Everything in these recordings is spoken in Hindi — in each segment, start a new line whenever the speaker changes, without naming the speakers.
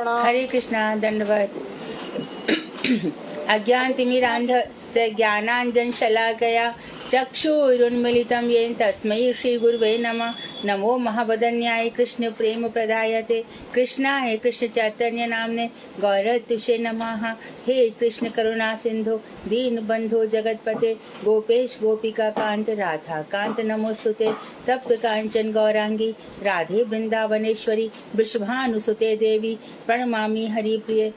प्रणाम।
हरे कृष्णा दंडवत। अज्ञानतिमिरान्धस्य ज्ञानाञ्जन शलाकया चक्षुरुन्मीलितं येन तस्मै श्रीगुरुवे नमः। नमो महावदन्याय कृष्ण प्रेम प्रदायते कृष्णाय कृष्ण चैतन्य नामने गौरतुषे नमः। हे कृष्ण करुणा सिंधु दीन बंधु जगतपते गोपेश गोपिका कांत राधा कांत नमोस्तुते। तप्त कांचन गौरांगी राधे वृंदावनेश्वरी वृषभानुसुते देवी प्रणमामि हरिप्रिये।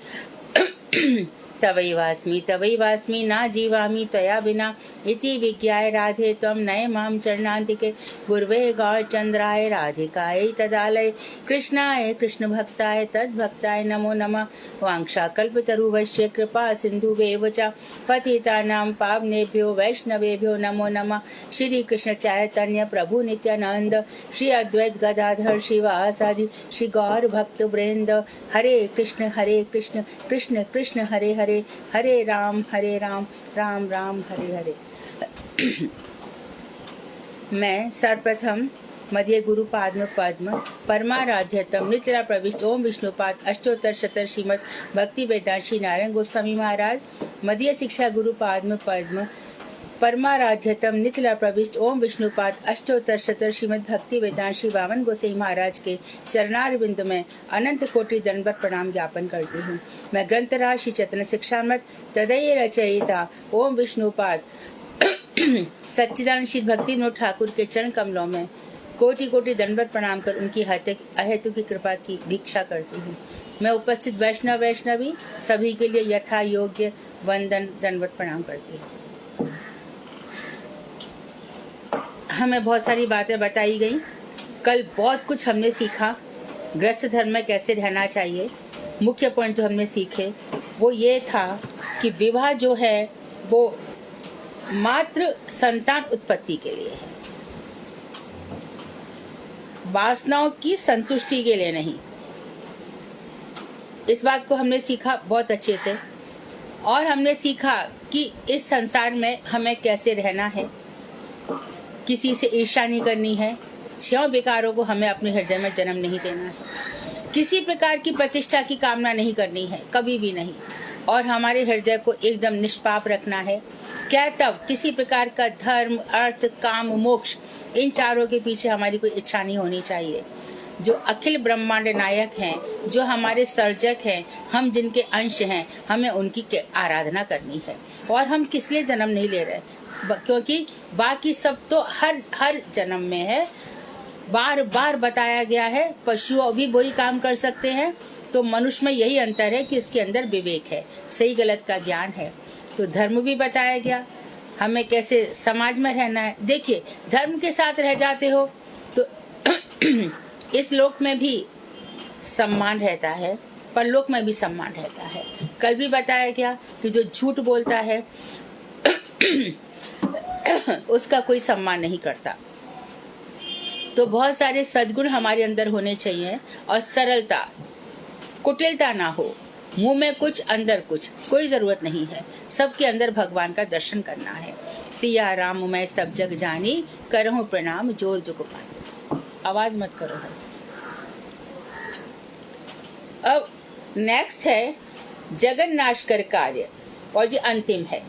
तवैवास्मि ना जीवामि त्वया विना इति विज्ञाय राधे त्वं नय मां चरणान्तिके। गुर्वे गौरचन्द्राय राधिकायै तदालये कृष्णाय कृष्ण भक्ताय तद्भक्ताय नमो नमः। वाञ्छाकल्पतरुभ्यश्च कृपा सिन्धुभ्येव च पतितानां पावनेभ्यो वैष्णवेभ्यो नमो नमः। श्री कृष्ण चैतन्य प्रभु नित्यानंद श्री अद्वैत गदाधर शिवासादि श्री गौर भक्त वृंद। हरे कृष्ण कृष्ण कृष्ण हरे हरे हरे राम राम राम हरे हरे। मैं सर्वप्रथम मध्य गुरु पाद्म पद्म परमाराध्यतम नित्य प्रविष्ट ओम विष्णुपाद अष्टोत्तर शतर श्रीमद भक्ति वेदांत श्री नारायण गोस्वामी महाराज मध्य शिक्षा गुरु पाद्म पद्म परमाराध्यतम नित्य प्रविष्ट ओम विष्णुपाद अष्टोत्तर शतर श्रीमद भक्ति वेदांत श्री वामन गोसाई महाराज के चरणारविंद में अनंत कोटि दंडवत प्रणाम ज्ञापन करती हूँ। मैं ग्रंथराज श्री चैतन्य शिक्षामृत तदय रचयिता ओम विष्णुपाद सच्चिदानंद श्री भक्ति विनोद ठाकुर के चरण कमलों में कोटि कोटि दंडवत प्रणाम कर उनकी अहेतु की कृपा की भिक्षा करती हूँ। मैं उपस्थित वैष्णवी सभी के लिए यथा योग्य वंदन दंडवत प्रणाम करती हूँ। हमें बहुत सारी बातें बताई गई। कल बहुत कुछ हमने सीखा। गृहस्थ धर्म में कैसे रहना चाहिए। मुख्य पॉइंट जो हमने सीखे वो ये था कि विवाह जो है वो मात्र संतान उत्पत्ति के लिए है, वासनाओं की संतुष्टि के लिए नहीं। इस बात को हमने सीखा बहुत अच्छे से। और हमने सीखा कि इस संसार में हमें कैसे रहना है, किसी से ईर्ष्या नहीं करनी है, छह विकारों को हमें अपने हृदय में जन्म नहीं देना है, किसी प्रकार की प्रतिष्ठा की कामना नहीं करनी है, कभी भी नहीं। और हमारे हृदय को एकदम निष्पाप रखना है। क्या तब किसी प्रकार का धर्म अर्थ काम मोक्ष इन चारों के पीछे हमारी कोई इच्छा नहीं होनी चाहिए। जो अखिल ब्रह्मांड नायक हैं, जो हमारे सर्जक हैं, हम जिनके अंश हैं, हमें उनकी आराधना करनी है। और हम किस लिए जन्म नहीं ले रहे, क्योंकि बाकी सब तो हर जन्म में है। बार बार बताया गया है। पशु भी वही काम कर सकते हैं, तो मनुष्य में यही अंतर है कि इसके अंदर विवेक है, सही गलत का ज्ञान है। तो धर्म भी बताया गया, हमें कैसे समाज में रहना है। देखिए, धर्म के साथ रह जाते हो तो इस लोक में भी सम्मान रहता है, परलोक में भी सम्मान रहता है। कल भी बताया गया कि जो झूठ बोलता है उसका कोई सम्मान नहीं करता। तो बहुत सारे सद्गुण हमारे अंदर होने चाहिए और सरलता, कुटिलता ना हो। मुंह में कुछ अंदर कुछ, कोई जरूरत नहीं है। सबके अंदर भगवान का दर्शन करना है। सिया राम मैं सब जग जानी करहूं प्रणाम जो जुग पानी। आवाज मत करो है। अब नेक्स्ट है जगत नाश कर कार्य, और जो अंतिम है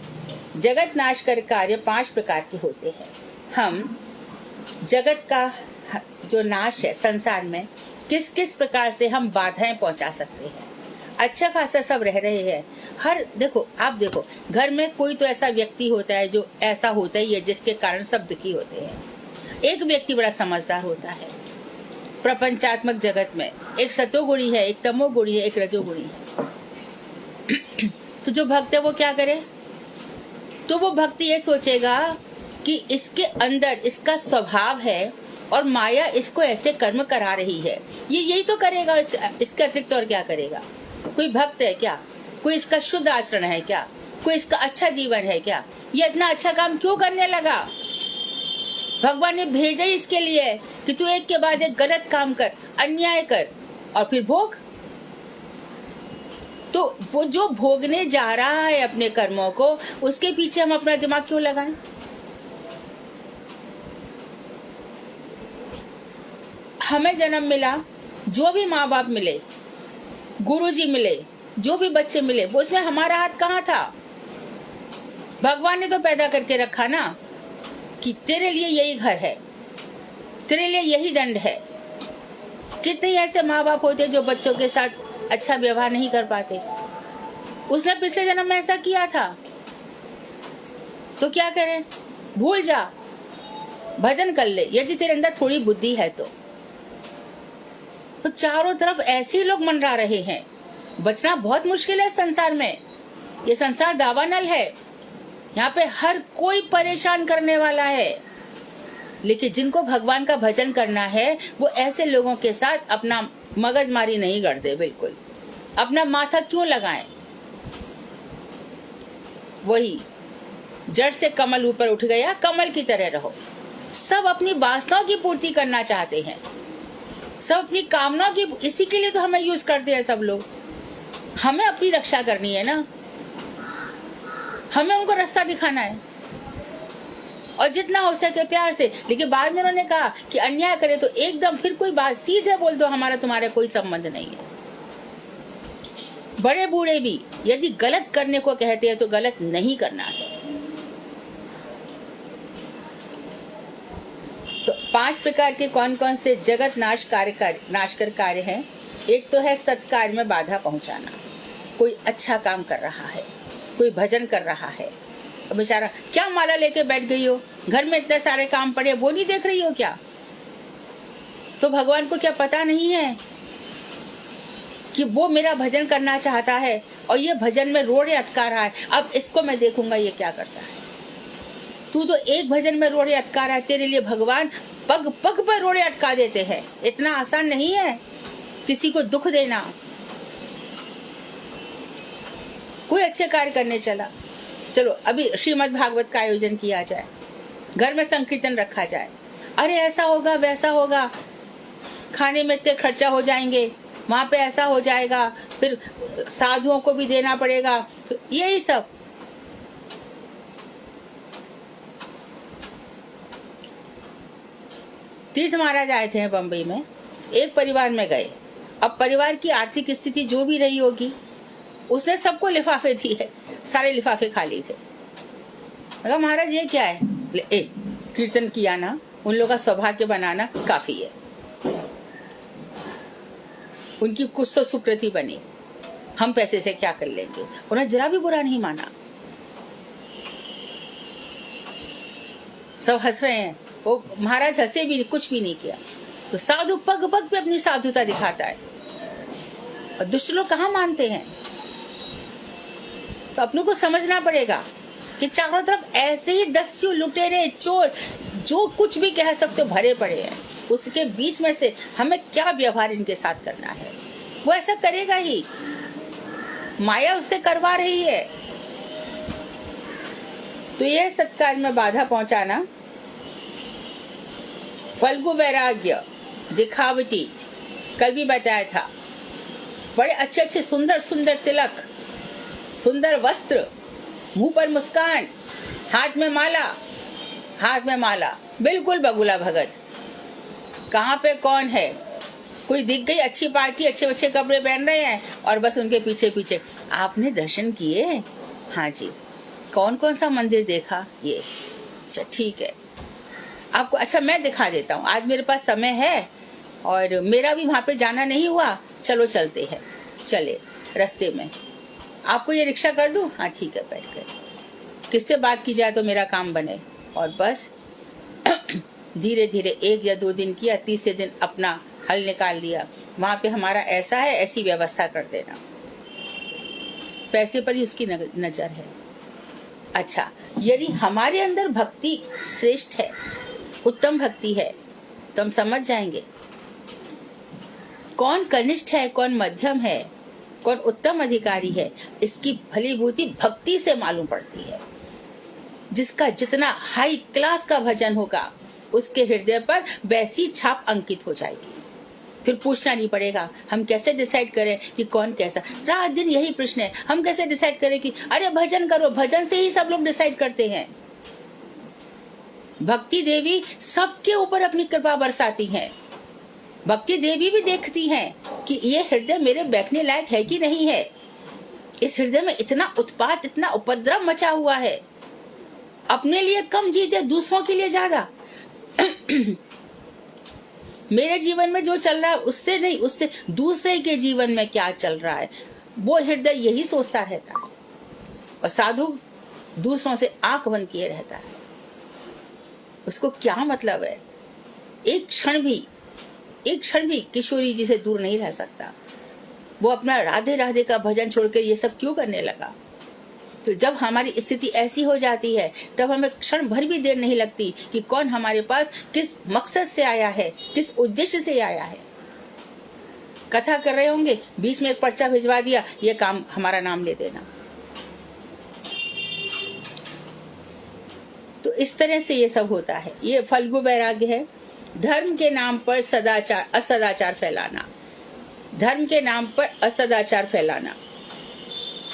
जगत नाश कर कार्य 5 प्रकार के होते हैं। हम जगत का जो नाश है संसार में किस किस प्रकार से हम बाधाएं पहुंचा सकते हैं। अच्छा खासा सब रह रहे हैं। देखो, आप देखो, घर में कोई तो ऐसा व्यक्ति होता है जो ऐसा होता ही है जिसके कारण सब दुखी होते हैं। एक व्यक्ति बड़ा समझदार होता है। प्रपंचात्मक जगत में एक सतोगुणी है, एक तमोगुणी है, एक रजोगुणी है। तो जो भक्त है वो क्या करे? तो वो भक्त ये सोचेगा कि इसके अंदर इसका स्वभाव है और माया इसको ऐसे कर्म करा रही है, ये यही तो करेगा, इसके अतिरिक्त और क्या करेगा? कोई भक्त है क्या? कोई इसका शुद्ध आचरण है क्या? कोई इसका अच्छा जीवन है क्या? ये इतना अच्छा काम क्यों करने लगा? भगवान ने भेजा ही इसके लिए कि तू एक के बाद एक गलत काम कर, अन्याय कर और फिर भोग। तो वो जो भोगने जा रहा है अपने कर्मों को, उसके पीछे हम अपना दिमाग क्यों लगाएं? हमें जन्म मिला, जो भी माँ बाप मिले, गुरुजी मिले, जो भी बच्चे मिले, वो उसमें हमारा हाथ कहाँ था? भगवान ने तो पैदा करके रखा ना कि तेरे लिए यही घर है, तेरे लिए यही दंड है। कितने ऐसे माँ बाप होते जो बच्चों के साथ अच्छा व्यवहार नहीं कर पाते। उसने पिछले जन्म में ऐसा किया था, तो क्या करें? भूल जा, भजन कर ले यदि तेरे अंदर थोड़ी बुद्धि है तो। चारों तरफ ऐसे ही लोग मंडरा रहे हैं। बचना बहुत मुश्किल है संसार में। ये संसार दावानल है, यहाँ पे हर कोई परेशान करने वाला है। लेकिन जिनको भगवान का भजन करना है वो ऐसे लोगों के साथ अपना मगजमारी नहीं करते। बिल्कुल अपना माथा क्यों लगाएं? वही जड़ से कमल ऊपर उठ गया, कमल की तरह रहो। सब अपनी वासनाओं की पूर्ति करना चाहते हैं, सब अपनी कामनाओं की, इसी के लिए तो हमें यूज करते हैं सब लोग। हमें अपनी रक्षा करनी है ना, हमें उनको रास्ता दिखाना है और जितना हो सके प्यार से। लेकिन बाद में उन्होंने कहा कि अन्याय करे तो एकदम फिर कोई बात सीधे बोल दो, हमारा तुम्हारा कोई संबंध नहीं है। बड़े बूढ़े भी यदि गलत करने को कहते हैं तो गलत नहीं करना है। तो 5 प्रकार के कौन कौन से जगत नाशकर कार्य हैं? एक तो है सत्कार्य में बाधा पहुंचाना। कोई अच्छा काम कर रहा है, कोई भजन कर रहा है, बेचारा क्या माला लेके बैठ गई हो, घर में इतने सारे काम पड़े, वो नहीं देख रही हो क्या? तो भगवान को क्या पता नहीं है कि वो मेरा भजन करना चाहता है और ये भजन में रोड़े अटका रहा है? अब इसको मैं देखूंगा ये क्या करता है। तू तो एक भजन में रोड़े अटका रहा है, तेरे लिए भगवान पग पग पर रोड़े अटका देते हैं। इतना आसान नहीं है किसी को दुख देना। कोई अच्छे कार्य करने चला, चलो अभी श्रीमद् भागवत का आयोजन किया जाए, घर में संकीर्तन रखा जाए, अरे ऐसा होगा वैसा होगा, खाने में इतने खर्चा हो जाएंगे, वहां पे ऐसा हो जाएगा, फिर साधुओं को भी देना पड़ेगा, यही सब। तीर्थ महाराज आए थे बम्बई में, एक परिवार में गए। अब परिवार की आर्थिक स्थिति जो भी रही होगी, उसने सबको लिफाफे दिए, सारे लिफाफे खाली थे। अगर महाराज ये क्या है? कीर्तन किया ना, उन लोगों का सौभाग्य बनाना काफी है, उनकी कुछ तो सुकृति बनी, हम पैसे से क्या कर लेंगे। उन्हें जरा भी बुरा नहीं माना, सब हंस रहे हैं। वो महाराज हंसे भी, कुछ भी नहीं किया। तो साधु पग पग पे अपनी साधुता दिखाता है और दुष्ट लोग कहाँ मानते हैं। तो अपनों को समझना पड़ेगा कि चारों तरफ ऐसे ही दस्यु, लुटेरे, चोर, जो कुछ भी कह सकते हो भरे पड़े हैं। उसके बीच में से हमें क्या व्यवहार इनके साथ करना है, वो ऐसा करेगा ही, माया उससे करवा रही है। तो यह सत्कार में बाधा पहुंचाना, फल्गु वैराग्य, दिखावटी, कल भी बताया था। बड़े अच्छे अच्छे सुंदर सुंदर तिलक, सुंदर वस्त्र, मुंह पर मुस्कान, हाथ में माला, बिल्कुल बगुला भगत। कहाँ पे कौन है? कोई दिख गई अच्छी पार्टी, अच्छे अच्छे कपड़े पहन रहे हैं और बस उनके पीछे पीछे। आपने दर्शन किए? हाँ जी। कौन कौन सा मंदिर देखा? ये। अच्छा ठीक है, आपको अच्छा मैं दिखा देता हूँ, आज मेरे पास समय है और मेरा भी वहां पे जाना नहीं हुआ, चलो चलते हैं। चले रास्ते में आपको ये रिक्शा कर दूं? हाँ ठीक है, बैठ गए। किससे बात की जाए तो मेरा काम बने, और बस धीरे धीरे 1 या 2 दिन किया, तीसरे दिन अपना हल निकाल लिया। वहां पे हमारा ऐसा है, ऐसी व्यवस्था कर देना। पैसे पर ही उसकी नजर है। अच्छा, यदि हमारे अंदर भक्ति श्रेष्ठ है, उत्तम भक्ति है, तो हम समझ जाएंगे कौन कनिष्ठ है, कौन मध्यम है, कौन उत्तम अधिकारी है। इसकी भलीभूति भक्ति से मालूम पड़ती है। जिसका जितना हाई क्लास का भजन होगा, उसके हृदय पर वैसी छाप अंकित हो जाएगी। फिर पूछना नहीं पड़ेगा हम कैसे डिसाइड करें कि कौन कैसा। रात दिन यही प्रश्न है, हम कैसे डिसाइड करें कि अरे भजन करो। भजन से ही सब लोग डिसाइड करते हैं। भक्ति देवी सबके ऊपर अपनी कृपा बरसाती हैं। भक्ति देवी भी देखती हैं कि ये हृदय मेरे बैठने लायक है कि नहीं है। इस हृदय में इतना उत्पात, इतना उपद्रव मचा हुआ है। अपने लिए कम जीते, दूसरों के लिए ज्यादा। मेरे जीवन में जो चल रहा है उससे नहीं, उससे दूसरे के जीवन में क्या चल रहा है, वो हृदय यही सोचता रहता है। और साधु दूसरों से आंख बंद किए रहता है। उसको क्या मतलब है? एक क्षण भी किशोरी जी से दूर नहीं रह सकता। वो अपना राधे राधे का भजन छोड़कर ये सब क्यों करने लगा? तो जब हमारी स्थिति ऐसी हो जाती है तब हमें क्षण भर भी देर नहीं लगती कि कौन हमारे पास किस मकसद से आया है, किस उद्देश्य से आया है। कथा कर रहे होंगे, बीच में एक पर्चा भिजवा दिया, ये काम हमारा नाम ले देना। तो इस तरह से ये सब होता है। ये फल्गु वैराग्य है। धर्म के नाम पर असदाचार फैलाना, धर्म के नाम पर असदाचार फैलाना,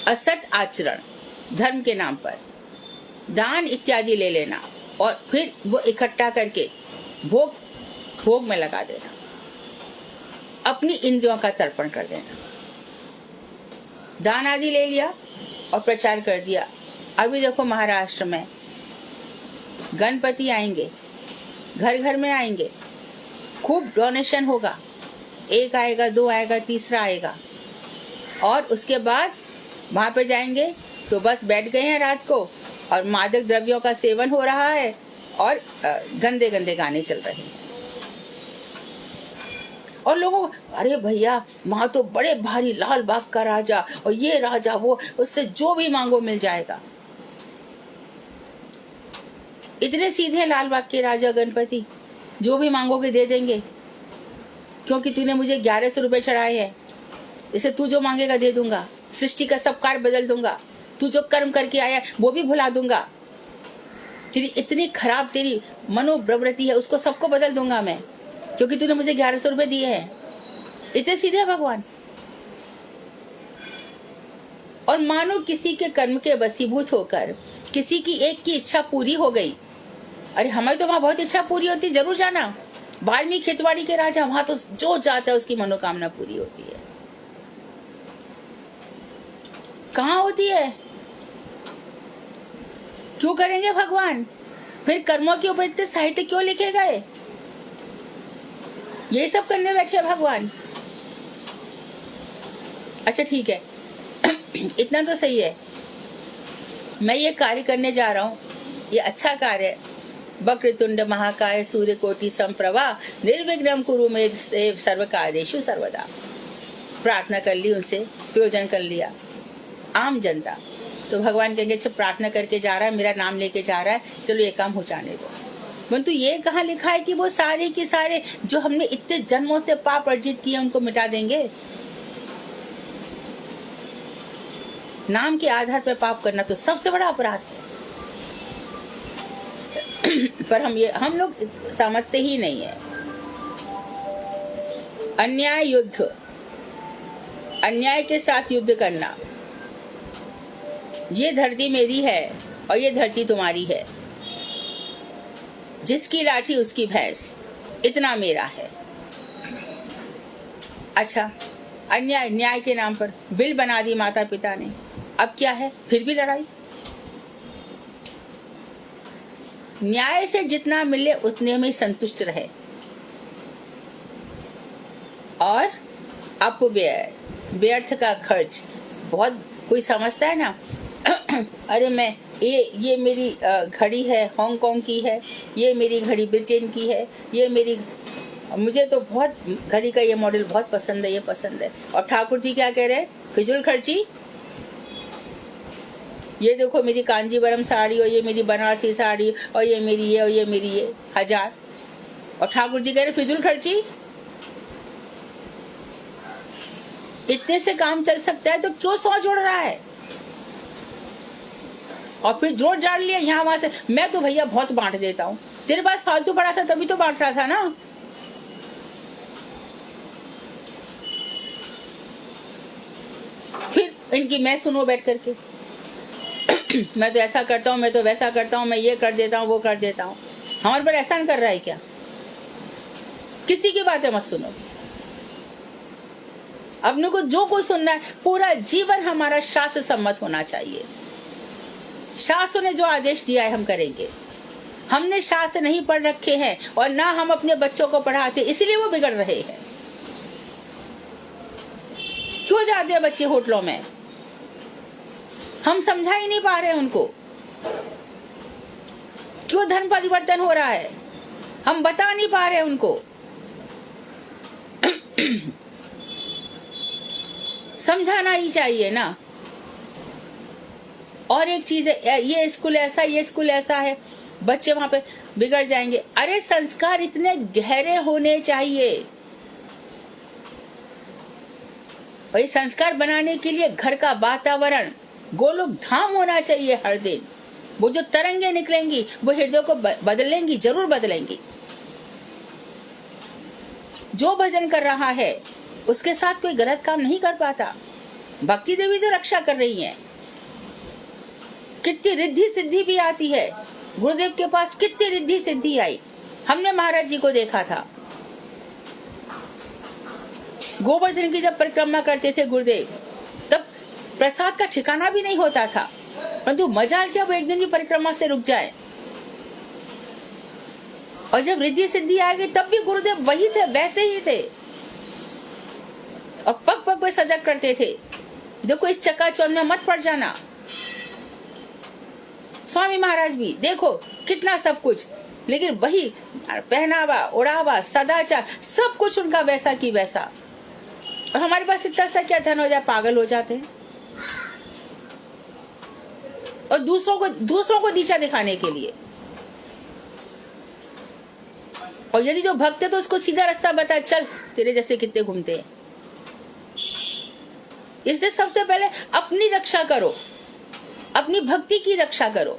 असत आचरण, धर्म के नाम पर दान इत्यादि ले लेना और फिर वो इकट्ठा करके भोग में लगा देना, अपनी इंद्रियों का तर्पण कर देना। दान आदि ले लिया और प्रचार कर दिया। अभी देखो महाराष्ट्र में गणपति आएंगे, घर घर में आएंगे, खूब डोनेशन होगा। एक आएगा, दो आएगा, तीसरा आएगा, और उसके बाद वहां पे जाएंगे तो बस बैठ गए हैं रात को और मादक द्रव्यों का सेवन हो रहा है और गंदे गंदे गाने चल रहे हैं। और लोगों, अरे भैया वहां तो बड़े भारी लाल बाग का राजा और ये राजा वो, उससे जो भी मांगो मिल जाएगा। इतने सीधे लाल बाग के राजा गणपति, जो भी मांगोगे दे देंगे, क्योंकि तूने मुझे 1100 रुपए चढ़ाए हैं, इसे तू जो मांगेगा दे दूंगा। सृष्टि का सब कार्य बदल दूंगा, तू जो कर्म करके आया वो भी भुला दूंगा। तेरी इतनी खराब तेरी मनोप्रवृत्ति है, उसको सबको बदल दूंगा मैं, क्योंकि तूने मुझे 1100 रुपए दिए हैं। इतने सीधे है भगवान। और मानो किसी के कर्म के वशीभूत होकर किसी की एक की इच्छा पूरी हो गई। अरे हमारी तो वहां बहुत इच्छा पूरी होती, जरूर जाना। वाल्मीकि खेतवाड़ी के राजा, वहां तो जो जाता है उसकी मनोकामना पूरी होती है। कहाँ होती है? क्यों करेंगे भगवान? फिर कर्मों के ऊपर इतने साहित्य क्यों लिखे गए? ये सब करने बैठे भगवान। अच्छा ठीक है, इतना तो सही है। मैं ये कार्य करने जा रहा हूँ, ये अच्छा कार्य है। वक्रतुंड महाकाय सूर्यकोटि समप्रभा निर्विघ्नं कुरु मे देव सर्व कार्येषु सर्वदा। प्रार्थना कर ली, उनसे प्रयोजन कर लिया। आम जनता तो भगवान कहेंगे अच्छा प्रार्थना करके जा रहा है, मेरा नाम लेके जा रहा है, चलो ये काम हो जाने दो। परंतु ये कहाँ लिखा है कि वो सारे के सारे जो हमने इतने जन्मों से पाप अर्जित किए उनको मिटा देंगे? नाम के आधार पर पाप करना तो सबसे बड़ा अपराध है। पर हम लोग समझते ही नहीं है। अन्याय युद्ध, अन्याय के साथ युद्ध करना। ये धरती मेरी है और ये धरती तुम्हारी है, जिसकी लाठी उसकी भैंस, इतना मेरा है। अच्छा, अन्याय, न्याय के नाम पर बिल बना दी माता पिता ने, अब क्या है? फिर भी लड़ाई। न्याय से जितना मिले उतने में संतुष्ट रहे। और अपव्यय, व्यर्थ का खर्च, बहुत कोई समझता है ना। अरे मैं ये मेरी घड़ी है हांगकांग की है, ये मेरी घड़ी ब्रिटेन की है, ये मेरी, मुझे तो बहुत घड़ी का ये मॉडल बहुत पसंद है, ये पसंद है। और ठाकुर जी क्या कह रहे हैं? फिजूल खर्ची। ये देखो मेरी कांजीवरम साड़ी और ये मेरी बनारसी साड़ी और ये मेरी ये और ये मेरी ये 1000। और ठाकुर जी कह रहे फिजूल खर्ची। इतने से काम चल सकता है तो क्यों 100 जोड़ रहा है? और फिर जोड़ जाड़ लिया यहाँ वहां से। मैं तो भैया बहुत बांट देता हूँ, तेरे पास फालतू पड़ा था तभी तो बांट रहा था ना। फिर इनकी मैं सुनो बैठ करके, मैं तो ऐसा करता हूँ, मैं तो वैसा करता हूँ, मैं ये कर देता हूँ, वो कर देता हूँ। हमारे पर एहसान कर रहा है क्या? किसी की बातें मत सुनो। अपने को जो कुछ सुनना है, पूरा जीवन हमारा शास्त्र सम्मत होना चाहिए। शास्त्र ने जो आदेश दिया है हम करेंगे। हमने शास्त्र नहीं पढ़ रखे हैं और ना हम अपने बच्चों को पढ़ाते, इसलिए वो बिगड़ रहे हैं। क्यों जाते हैं बच्चे होटलों में? हम समझा ही नहीं पा रहे उनको। क्यों धर्म परिवर्तन हो रहा है? हम बता नहीं पा रहे उनको। समझाना ही चाहिए ना। और एक चीज है, ये स्कूल ऐसा, ये स्कूल ऐसा है, बच्चे वहां पे बिगड़ जाएंगे। अरे संस्कार इतने गहरे होने चाहिए। और ये संस्कार बनाने के लिए घर का वातावरण गोलोक धाम होना चाहिए हर दिन। वो जो तरंगे निकलेंगी वो हृदय को बदलेंगी, जरूर बदलेंगी। जो भजन कर रहा है उसके साथ कोई गलत काम नहीं कर पाता। भक्ति देवी जो रक्षा कर रही है, कितनी रिद्धि सिद्धि भी आती है। गुरुदेव के पास कितनी रिद्धि सिद्धि आई। हमने महाराज जी को देखा था, गोवर्धन की जब परिक्रमा करते थे गुरुदेव, तब प्रसाद का ठिकाना भी नहीं होता था। परंतु मजाल क्या, वो एक दिन की परिक्रमा से रुक जाए। और जब रिद्धि सिद्धि आ गई तब भी गुरुदेव वही थे, वैसे ही थे। और पग पग पे सजग करते थे, देखो इस चकाचौंध में मत पड़ जाना। स्वामी महाराज भी देखो कितना सब कुछ, लेकिन वही पहनावा, ओढ़ावा, सदाचार, सब कुछ उनका वैसा की वैसा। और हमारे पास इतना सा क्या धन हो जाए, पागल हो जाते हैं। और दूसरों को दिशा दिखाने के लिए। और यदि जो भक्त है तो उसको सीधा रास्ता बताए, चल तेरे जैसे कितने घूमते हैं। इसलिए सबसे पहले अपनी रक्षा करो, अपनी भक्ति की रक्षा करो।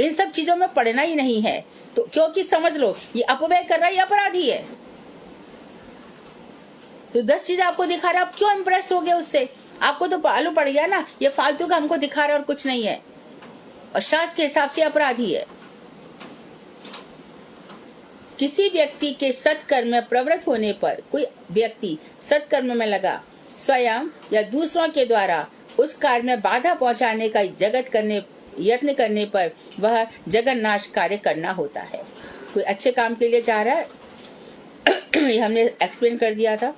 इन सब चीजों में पड़ना ही नहीं है। तो क्योंकि समझ लो ये अपव्यय कर रहा है, ये अपराधी है। तो 10 चीजें आपको दिखा रहा है, आप क्यों इंप्रेस हो गए उससे? आपको तो मालूम पड़ गया ना ये फालतू का हमको दिखा रहा है और कुछ नहीं है। और शास्त्र के हिसाब से अपराधी है। किसी व्यक्ति के सत्कर्म में प्रवृत्त होने पर, कोई व्यक्ति सत्कर्म में लगा, स्वयं या दूसरों के द्वारा उस कार्य में बाधा पहुंचाने का यत्न करने पर वह जगन्नाश कार्य करना होता है। कोई अच्छे काम के लिए चाह रहा है, ये हमने एक्सप्लेन कर दिया था।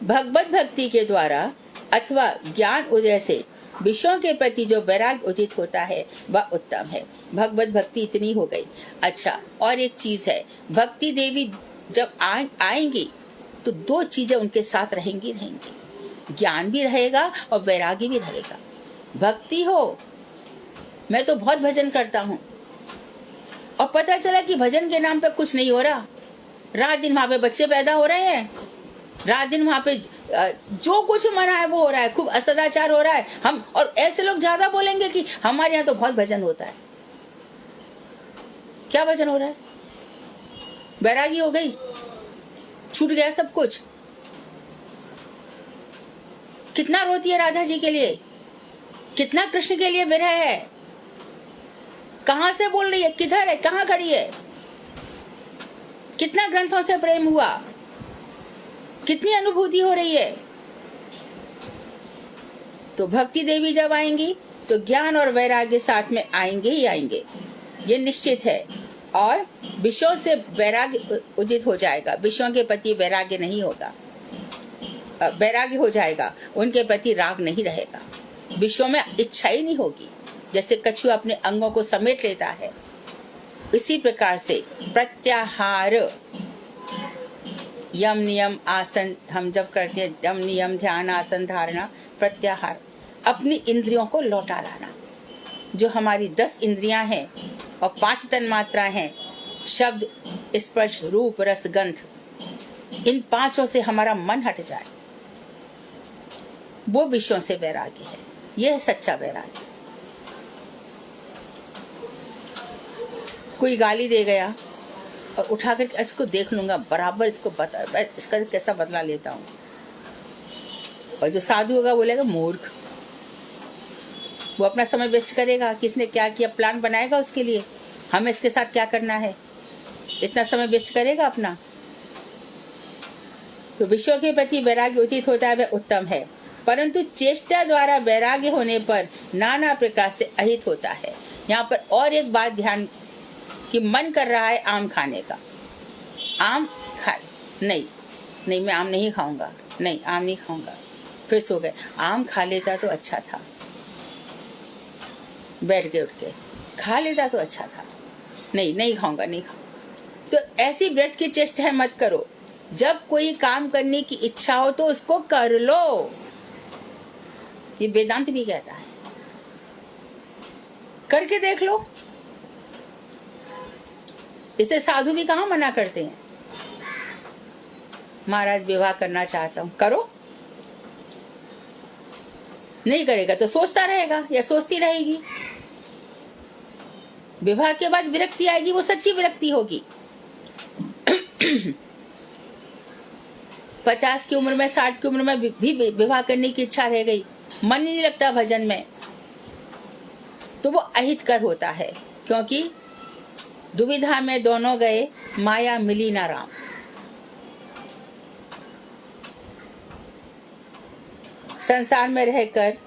भगवत भक्ति के द्वारा अथवा ज्ञान उदय से विषयों के प्रति जो वैराग्य उदित होता है वह उत्तम है। भगवत भक्ति इतनी हो गई। अच्छा, और एक चीज है, भक्ति देवी जब आएंगी तो 2 चीजें उनके साथ रहेंगी। ज्ञान भी रहेगा और वैराग्य भी रहेगा। भक्ति हो, मैं तो बहुत भजन करता हूँ और पता चला कि भजन के नाम पे कुछ नहीं हो रहा। रात दिन वहां पे बच्चे पैदा हो रहे हैं, रात दिन वहां पे जो कुछ मना है वो हो रहा है, खूब असदाचार हो रहा है। हम और ऐसे लोग ज्यादा बोलेंगे कि हमारे यहाँ तो बहुत भजन होता है। क्या भजन हो रहा है? बैरागी हो गई, छूट गया सब कुछ। कितना रोती है राधा जी के लिए, कितना कृष्ण के लिए विरह है। कहां से बोल रही है, किधर है, कहां खड़ी है। कितना ग्रंथों से प्रेम हुआ, कितनी अनुभूति हो रही है। तो भक्ति देवी जब आएंगी तो ज्ञान और वैराग्य साथ में आएंगे ही आएंगे, ये निश्चित है। और विषयों से वैराग्य उदित हो जाएगा, विषयों के प्रति वैराग्य नहीं होगा, वैराग्य हो जाएगा, उनके प्रति राग नहीं रहेगा, विषयों में इच्छा ही नहीं होगी। जैसे कछुआ अपने अंगों को समेट लेता है, इसी प्रकार से प्रत्याहार, यम नियम आसन हम जब करते हैं, यम नियम ध्यान आसन धारणा प्रत्याहार, अपनी इंद्रियों को लौटा लाना। जो हमारी 10 इंद्रियां हैं और 5 तन्मात्रा हैं, शब्द स्पर्श रूप रस गंध, इन 5 से हमारा मन हट जाए, वो विषयों से वैराग्य है। यह है सच्चा वैराग्य। कोई गाली दे गया और उठाकर इसको देख लूंगा, बराबर इसको बता, इसका कैसा बदला लेता हूँ। और जो साधु होगा बोलेगा मूर्ख, वो अपना समय वेस्ट करेगा, किसने क्या किया, प्लान बनाएगा उसके लिए, हमें इसके साथ क्या करना है। इतना समय वेस्ट करेगा अपना? तो विषयों के प्रति वैराग्य उचित होता है, वह उत्तम है, परंतु चेष्टा द्वारा वैराग्य होने पर नाना प्रकार से अहित होता है। यहाँ पर और एक बात ध्यान, कि मन कर रहा है आम खाने का, आम खा, नहीं मैं आम नहीं खाऊंगा, नहीं आम नहीं खाऊंगा, फिर सो गए। आम खा लेता तो अच्छा था, बैठ के उठ के खा लेता तो अच्छा था, नहीं खाऊंगा, नहीं खाऊंगा। तो ऐसी व्यर्थ की चेष्टा मत करो। जब कोई काम करने की इच्छा हो तो उसको कर लो, ये वेदांत भी कहता है, करके देख लो। इसे साधु भी कहाँ मना करते हैं। महाराज विवाह करना चाहता हूं, करो, नहीं करेगा तो सोचता रहेगा या सोचती रहेगी। विवाह के बाद विरक्ति आएगी, वो सच्ची विरक्ति होगी। 50 की उम्र में, 60 की उम्र में भी विवाह करने की इच्छा रह गई, मन ही नहीं लगता भजन में, तो वो अहितकर होता है, क्योंकि दुविधा में दोनों गए, माया मिली ना राम। संसार में रहकर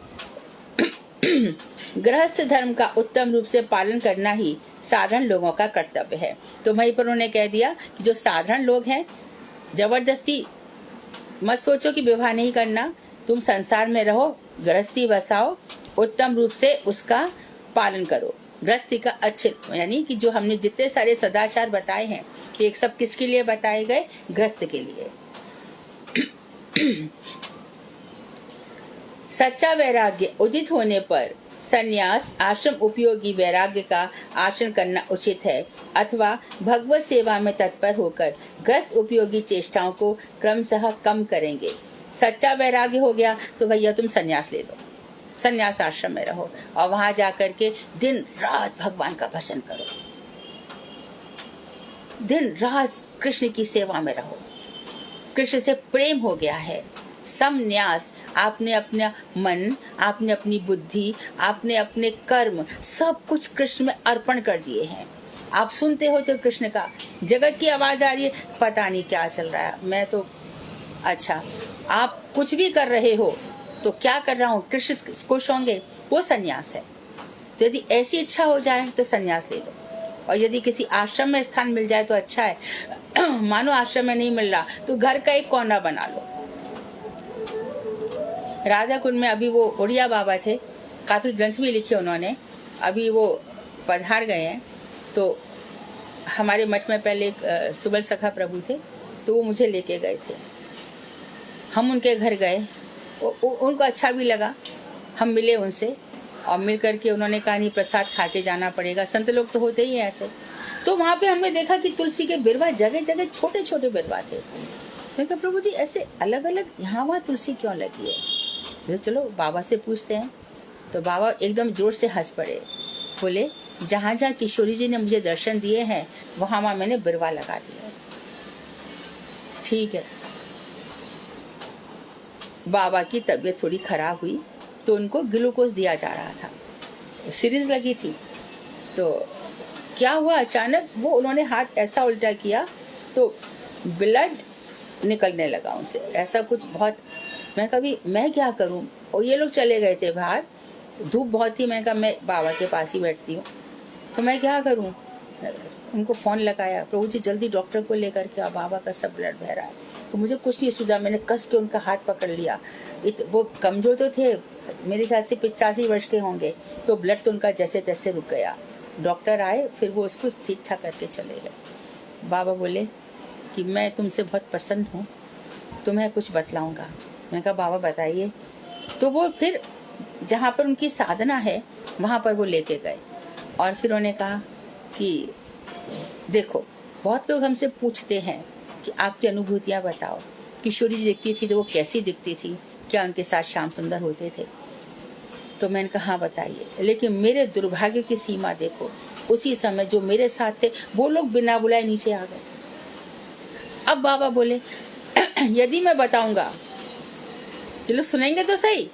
गृहस्थ धर्म का उत्तम रूप से पालन करना ही साधारण लोगों का कर्तव्य है। तो वहीं पर उन्होंने कह दिया कि जो साधारण लोग हैं, जबरदस्ती मत सोचो कि विवाह नहीं करना, तुम संसार में रहो, गृहस्थी बसाओ, उत्तम रूप से उसका पालन करो। गृहस्थी का अच्छे, यानी कि जो हमने जितने सारे सदाचार बताए हैं, कि एक सब किसके लिए बताए गए? गृहस्थ के लिए। सच्चा वैराग्य उदित होने पर संन्यास आश्रम उपयोगी वैराग्य का आचरण करना उचित है, अथवा भगवत सेवा में तत्पर होकर गृहस्थ उपयोगी चेष्टाओं को क्रमशः कम करेंगे। सच्चा वैराग्य हो गया तो भैया तुम संन्यास ले लो, संन्यास आश्रम में रहो और वहां जाकर के दिन रात भगवान का भजन करो, दिन रात कृष्ण की सेवा में रहो। कृष्ण से प्रेम हो गया है। संन्यास, आपने अपना मन, आपने अपनी बुद्धि, आपने अपने कर्म सब कुछ कृष्ण में अर्पण कर दिए हैं। आप सुनते हो तो कृष्ण का, जगत की आवाज आ रही है, पता नहीं क्या चल रहा है, मैं तो अच्छा, आप कुछ भी कर रहे हो तो क्या कर रहा हूँ, कृष्ण खुश होंगे, वो संन्यास है। तो यदि ऐसी इच्छा हो जाए तो संन्यास ले लो, और यदि किसी आश्रम में स्थान मिल जाए तो अच्छा है। मानो आश्रम में नहीं मिल रहा तो घर का एक कोना बना लो। राधा कुंड में अभी वो उड़िया बाबा थे, काफी ग्रंथ भी लिखे उन्होंने, अभी वो पधार गए हैं। तो हमारे मठ में पहले एक सुबल सखा प्रभु थे, तो वो मुझे लेके गए थे, हम उनके घर गए, उनको अच्छा भी लगा, हम मिले उनसे और मिल करके उन्होंने कहा नहीं प्रसाद खा के जाना पड़ेगा, संत लोग तो होते ही हैं ऐसे। तो वहां पे हमने देखा कि तुलसी के बिरवा जगह जगह छोटे छोटे बिरवा थे। मैंने कहा प्रभु जी ऐसे अलग अलग यहाँ वहाँ तुलसी क्यों लगी है? तो चलो बाबा से पूछते हैं। तो बाबा एकदम जोर से हंस पड़े, बोले जहाँ जहाँ किशोरी जी ने मुझे दर्शन दिए हैं वहां वहां मैंने बिरवा लगा दिया। ठीक है। बाबा की तबीयत थोड़ी खराब हुई तो उनको ग्लूकोज दिया जा रहा था, सीरीज लगी थी। तो क्या हुआ, अचानक वो उन्होंने हाथ ऐसा उल्टा किया तो ब्लड निकलने लगा उनसे, ऐसा कुछ बहुत। मैं कभी मैं क्या करूं, और ये लोग चले गए थे बाहर, धूप बहुत थी, मैं कहा मैं बाबा के पास ही बैठती हूँ, तो मैं क्या करूं। उनको फोन लगाया, प्रभु जी जल्दी डॉक्टर को लेकर के, बाबा का सब ब्लड बह रहा है। तो मुझे कुछ नहीं सूझा, मैंने कस के उनका हाथ पकड़ लिया। वो कमजोर तो थे, मेरे ख्याल से 85 वर्ष के होंगे, तो ब्लड तो उनका जैसे तैसे रुक गया। डॉक्टर आए, फिर वो उसको ठीक ठाक करके चले गए। बाबा बोले कि मैं तुमसे बहुत पसंद हूँ, तुम्हें कुछ बतलाऊंगा। मैंने कहा बाबा बताइए। तो वो फिर जहाँ पर उनकी साधना है वहाँ पर वो लेके गए, और फिर उन्होंने कहा कि देखो बहुत लोग हमसे पूछते हैं कि आपकी अनुभूतियाँ बताओ, किशोरी जी दिखती थी तो वो कैसी दिखती थी, क्या उनके साथ श्याम सुंदर होते थे? तो मैंने कहा हाँ बताइए, लेकिन मेरे दुर्भाग्य की सीमा देखो, उसी समय जो मेरे साथ थे वो लोग बिना बुलाए नीचे आ गए। अब बाबा बोले यदि मैं बताऊंगा चलो सुनेंगे तो सही,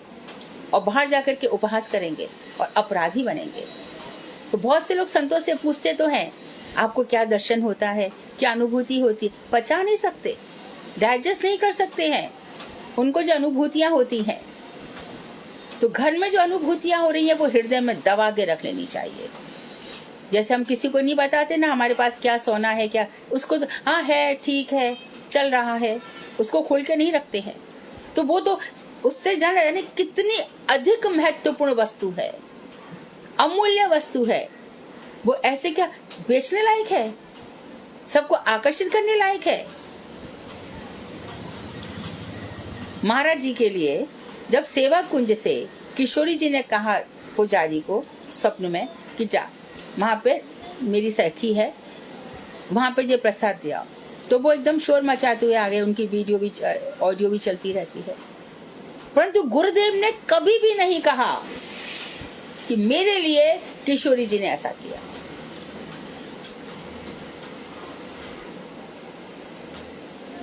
और बाहर जाकर के उपहास करेंगे और अपराधी बनेंगे। तो बहुत से लोग संतों से पूछते तो हैं आपको क्या दर्शन होता है, क्या अनुभूति होती है, पचा नहीं सकते, डाइजेस्ट नहीं कर सकते हैं उनको जो अनुभूतियां होती हैं। तो घर में जो अनुभूतियां हो रही है वो हृदय में दबा के रख लेनी चाहिए। जैसे हम किसी को नहीं बताते ना हमारे पास क्या सोना है, क्या उसको तो हाँ है, ठीक है, चल रहा है, उसको खोल के नहीं रखते हैं। तो वो तो उससे जाने कितनी अधिक महत्वपूर्ण वस्तु है, अमूल्य वस्तु है। वो ऐसे क्या बेचने लायक है, सबको आकर्षित करने लायक है। महाराज जी के लिए जब सेवा कुंज से किशोरी जी ने कहा पुजारी को स्वप्न में कि जा वहां पे मेरी सखी है, वहां पे ये प्रसाद दिया, तो वो एकदम शोर मचाते हुए आ गए। उनकी वीडियो भी ऑडियो भी चलती रहती है। परंतु गुरुदेव ने कभी भी नहीं कहा कि मेरे लिए किशोरी जी ने ऐसा किया।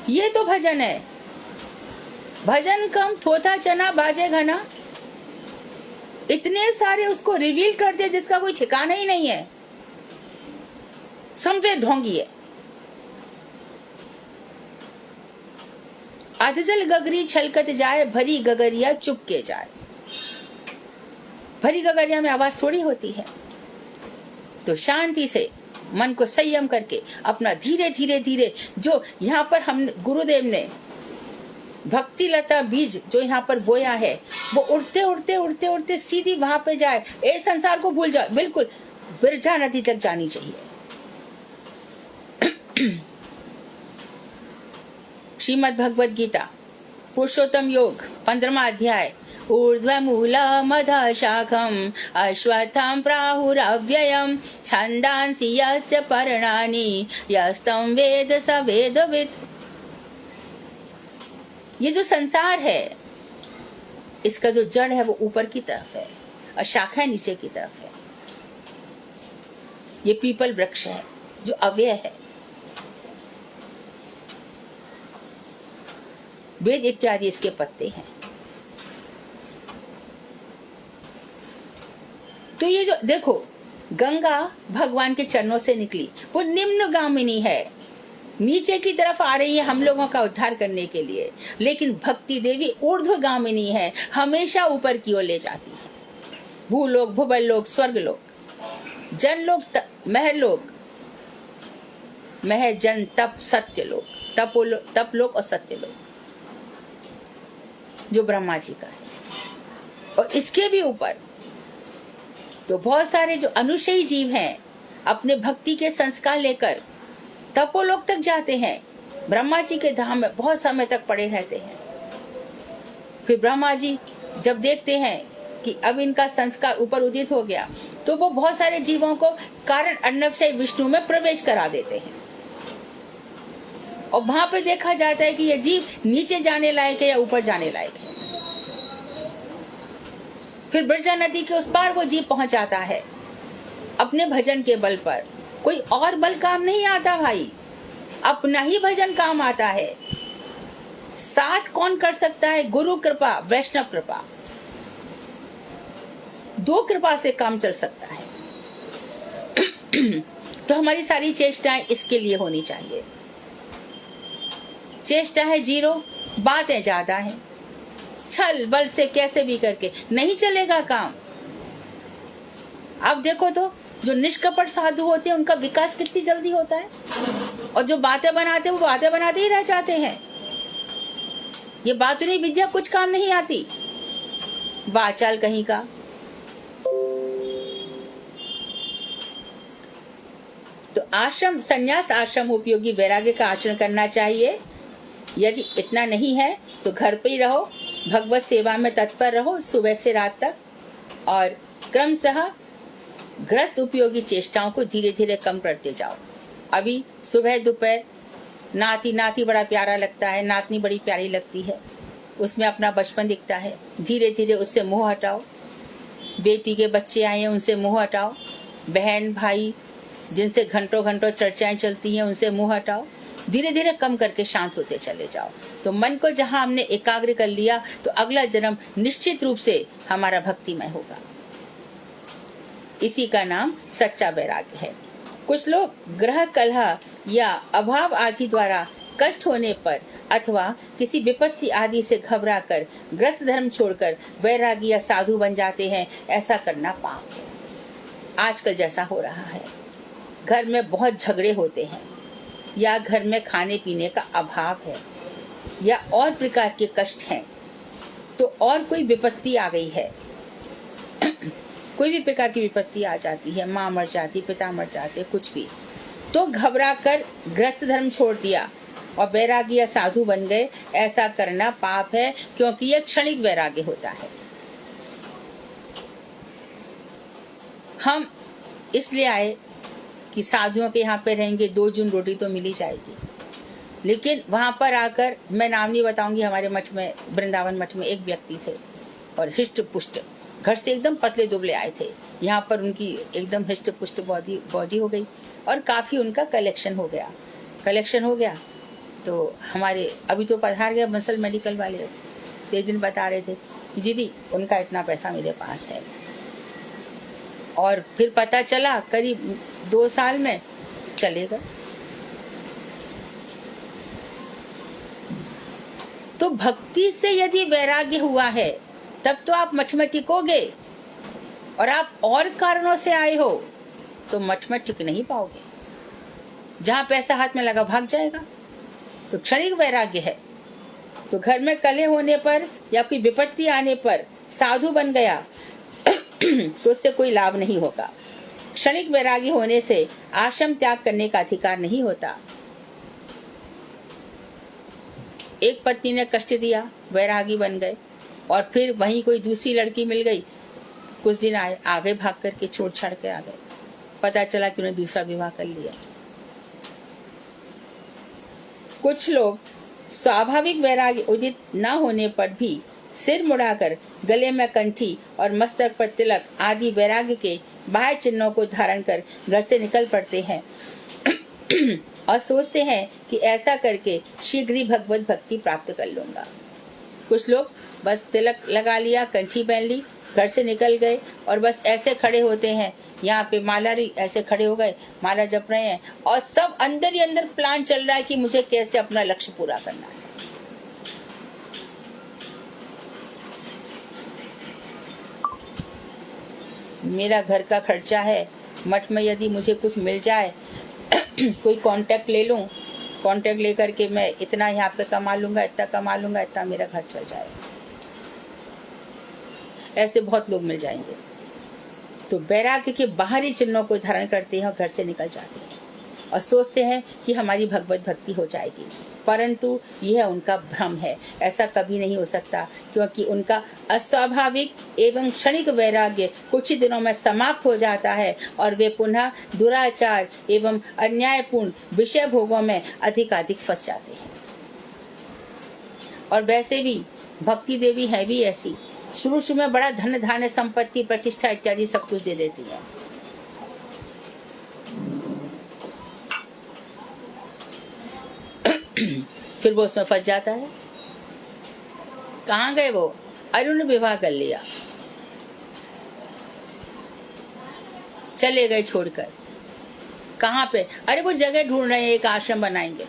ये तो भजन है, भजन कम थोथा चना बाजे घना, इतने सारे उसको रिवील कर दिया जिसका कोई ठिकाना ही नहीं है। समझे ढोंगी है। अधजल गगरी छलकत जाए, भरी गगरिया चुप के जाए। भरी गगरिया में आवाज थोड़ी होती है। तो शांति से मन को संयम करके अपना धीरे धीरे धीरे जो यहाँ पर हम गुरुदेव ने भक्ति लता बीज जो यहाँ पर बोया है वो उड़ते उड़ते उड़ते उड़ते सीधी वहां पे जाए। ए संसार को भूल जाओ, बिल्कुल बिरजा नदी तक जानी चाहिए। श्रीमद् भगवद गीता पुरुषोत्तम योग 15वां अध्याय। ऊर्ध्वमूलमध शाखम अश्वत्थं प्राहुरव्ययम् छन्दांसि यस्य पर्णानि यस्तं वेद स वेदवित्। ये जो संसार है इसका जो जड़ है वो ऊपर की तरफ है और शाखा नीचे की तरफ है। ये पीपल वृक्ष है जो अव्यय है। वेद इत्यादि इसके पत्ते हैं। तो ये जो देखो गंगा भगवान के चरणों से निकली, वो निम्नगामिनी है, नीचे की तरफ आ रही है हम लोगों का उद्धार करने के लिए। लेकिन भक्ति देवी ऊर्ध्वगामिनी है, हमेशा ऊपर की ओर ले जाती है। भूलोक, भुवरलोक, स्वर्गलोक, जनलोक, महलोक, मह जन तप सत्यलोक, तपलोक और सत्यलोक जो ब्रह्मा जी का है। और इसके भी ऊपर तो बहुत सारे जो अनुशयी जीव हैं अपने भक्ति के संस्कार लेकर तपोलोक तक जाते हैं। ब्रह्मा जी के धाम में बहुत समय तक पड़े रहते हैं। फिर ब्रह्मा जी जब देखते हैं कि अब इनका संस्कार ऊपर उदित हो गया तो वो बहुत सारे जीवों को कारण अर्णव से विष्णु में प्रवेश करा देते हैं। और वहां पे देखा जाता है कि ये जीव नीचे जाने लायक है या ऊपर जाने लायक है। फिर बिरजा नदी के उस पार वो जीव पहुंच जाता है अपने भजन के बल पर। कोई और बल काम नहीं आता भाई, अपना ही भजन काम आता है। साथ कौन कर सकता है? गुरु कृपा, वैष्णव कृपा, दो कृपा से काम चल सकता है। तो हमारी सारी चेष्टाएं इसके लिए होनी चाहिए। चेष्टा है जीरो, बातें ज्यादा है, छल बल से कैसे भी करके नहीं चलेगा काम। अब देखो तो जो निष्कपट साधु होते हैं उनका विकास कितनी जल्दी होता है, और जो बातें बनाते हैं वो बातें बनाते ही रह जाते हैं। ये बातुनी विद्या कुछ काम नहीं आती, वाचाल कहीं का। तो आश्रम, संन्यास आश्रम उपयोगी वैराग्य का आचरण करना चाहिए। यदि इतना नहीं है तो घर पे ही रहो, भगवत सेवा में तत्पर रहो सुबह से रात तक, और क्रमशः ग्रस्त उपयोगी चेष्टाओं को धीरे धीरे कम करते जाओ। अभी सुबह दोपहर नाती नाती बड़ा प्यारा लगता है, नातनी बड़ी प्यारी लगती है, उसमें अपना बचपन दिखता है। धीरे धीरे उससे मोह हटाओ। बेटी के बच्चे आए हैं उनसे मोह हटाओ। बहन भाई जिनसे घंटों घंटों चर्चाएं चलती हैं उनसे मोह हटाओ। धीरे धीरे कम करके शांत होते चले जाओ। तो मन को जहां हमने एकाग्र कर लिया तो अगला जन्म निश्चित रूप से हमारा भक्तिमय होगा। इसी का नाम सच्चा वैराग्य है। कुछ लोग ग्रह कलह या अभाव आदि द्वारा कष्ट होने पर अथवा किसी विपत्ति आदि से घबराकर ग्रस्त धर्म छोड़कर वैरागी या साधु बन जाते हैं। ऐसा करना पाप है। आजकल जैसा हो रहा है, घर में बहुत झगड़े होते हैं, या घर में खाने पीने का अभाव है, या और प्रकार के कष्ट हैं, तो और कोई विपत्ति आ गई है कोई भी प्रकार की विपत्ति आ जाती है, माँ मर जाती, पिता मर जाते, कुछ भी, तो घबरा कर ग्रस्त धर्म छोड़ दिया और वैरागी या साधु बन गए। ऐसा करना पाप है, क्योंकि यह क्षणिक वैराग्य होता है। हम इसलिए आए कि साधुओं के यहाँ पे रहेंगे, 2 जून रोटी तो मिल ही जाएगी। लेकिन वहां पर आकर, मैं नाम नहीं बताऊंगी, हमारे मठ में, वृंदावन मठ में एक व्यक्ति थे और हिष्ट पुष्ट, घर से एकदम पतले दुबले आए थे। यहाँ पर उनकी एकदम हिष्ट पुष्ट बॉडी हो गई और काफी उनका कलेक्शन हो गया। तो हमारे अभी तो पधार गए बंसल मेडिकल वाले, तो एक दिन बता रहे थे कि दीदी उनका इतना पैसा मेरे पास है, और फिर पता चला करीब 2 साल में चले गए। तो भक्ति से यदि वैराग्य हुआ है, तब तो आप मठ में टिकोगे, और आप और कारणों से आए हो तो मठ में टिक नहीं पाओगे। जहां पैसा हाथ में लगा भाग जाएगा। तो क्षणिक वैराग्य है। तो घर में कलह होने पर या कोई विपत्ति आने पर साधु बन गया तो उससे कोई लाभ नहीं होगा। क्षणिक वैराग्य होने से आश्रम त्याग करने का अधिकार नहीं होता। एक पत्नी ने कष्ट दिया, वैरागी बन गए, और फिर वहीं कोई दूसरी लड़की मिल गई, कुछ दिन आगे भाग करके छोड़ छाड़ के आ गए। पता चला कि उन्हें दूसरा विवाह कर लिया। कुछ लोग स्वाभाविक वैराग्य उदित न होने पर भी सिर मुड़ाकर गले में कंठी और मस्तक पर तिलक आदि वैराग्य के बाह्य चिन्हों को धारण कर घर से निकल पड़ते हैं और सोचते हैं कि ऐसा करके शीघ्र ही भगवत भक्ति प्राप्त कर लूंगा। कुछ लोग बस तिलक लगा लिया, कंठी पहन ली, घर से निकल गए और बस ऐसे खड़े होते हैं, यहाँ पे मालारी ऐसे खड़े हो गए, माला जप रहे हैं, और सब अंदर ही अंदर प्लान चल रहा है कि मुझे कैसे अपना लक्ष्य पूरा करना है। मेरा घर का खर्चा है, मठ में यदि मुझे कुछ मिल जाए कोई कांटेक्ट ले लूं, कांटेक्ट लेकर के मैं इतना यहाँ पे कमा लूंगा, इतना मेरा घर चल जाएगा। ऐसे बहुत लोग मिल जाएंगे। तो वैराग्य के बाहरी चिन्हों को धारण करते हैं और घर से निकल जाते हैं और सोचते हैं कि हमारी भगवत भक्ति हो जाएगी, परंतु यह उनका भ्रम है। ऐसा कभी नहीं हो सकता, क्योंकि उनका अस्वाभाविक एवं क्षणिक वैराग्य कुछ ही दिनों में समाप्त हो जाता है और वे पुनः दुराचार एवं अन्यायपूर्ण विषय भोगों में अधिकाधिक फंस जाते हैं। और वैसे भी भक्ति देवी है भी ऐसी, शुरू में बड़ा धन धान्य संपत्ति प्रतिष्ठा इत्यादि सब कुछ दे देती है, फिर वो उसमें फंस जाता है। कहाँ गए वो? अरे उन्होंने विवाह कर लिया, चले गए छोड़कर। कहाँ पे? अरे वो जगह ढूंढ रहे हैं, एक आश्रम बनाएंगे,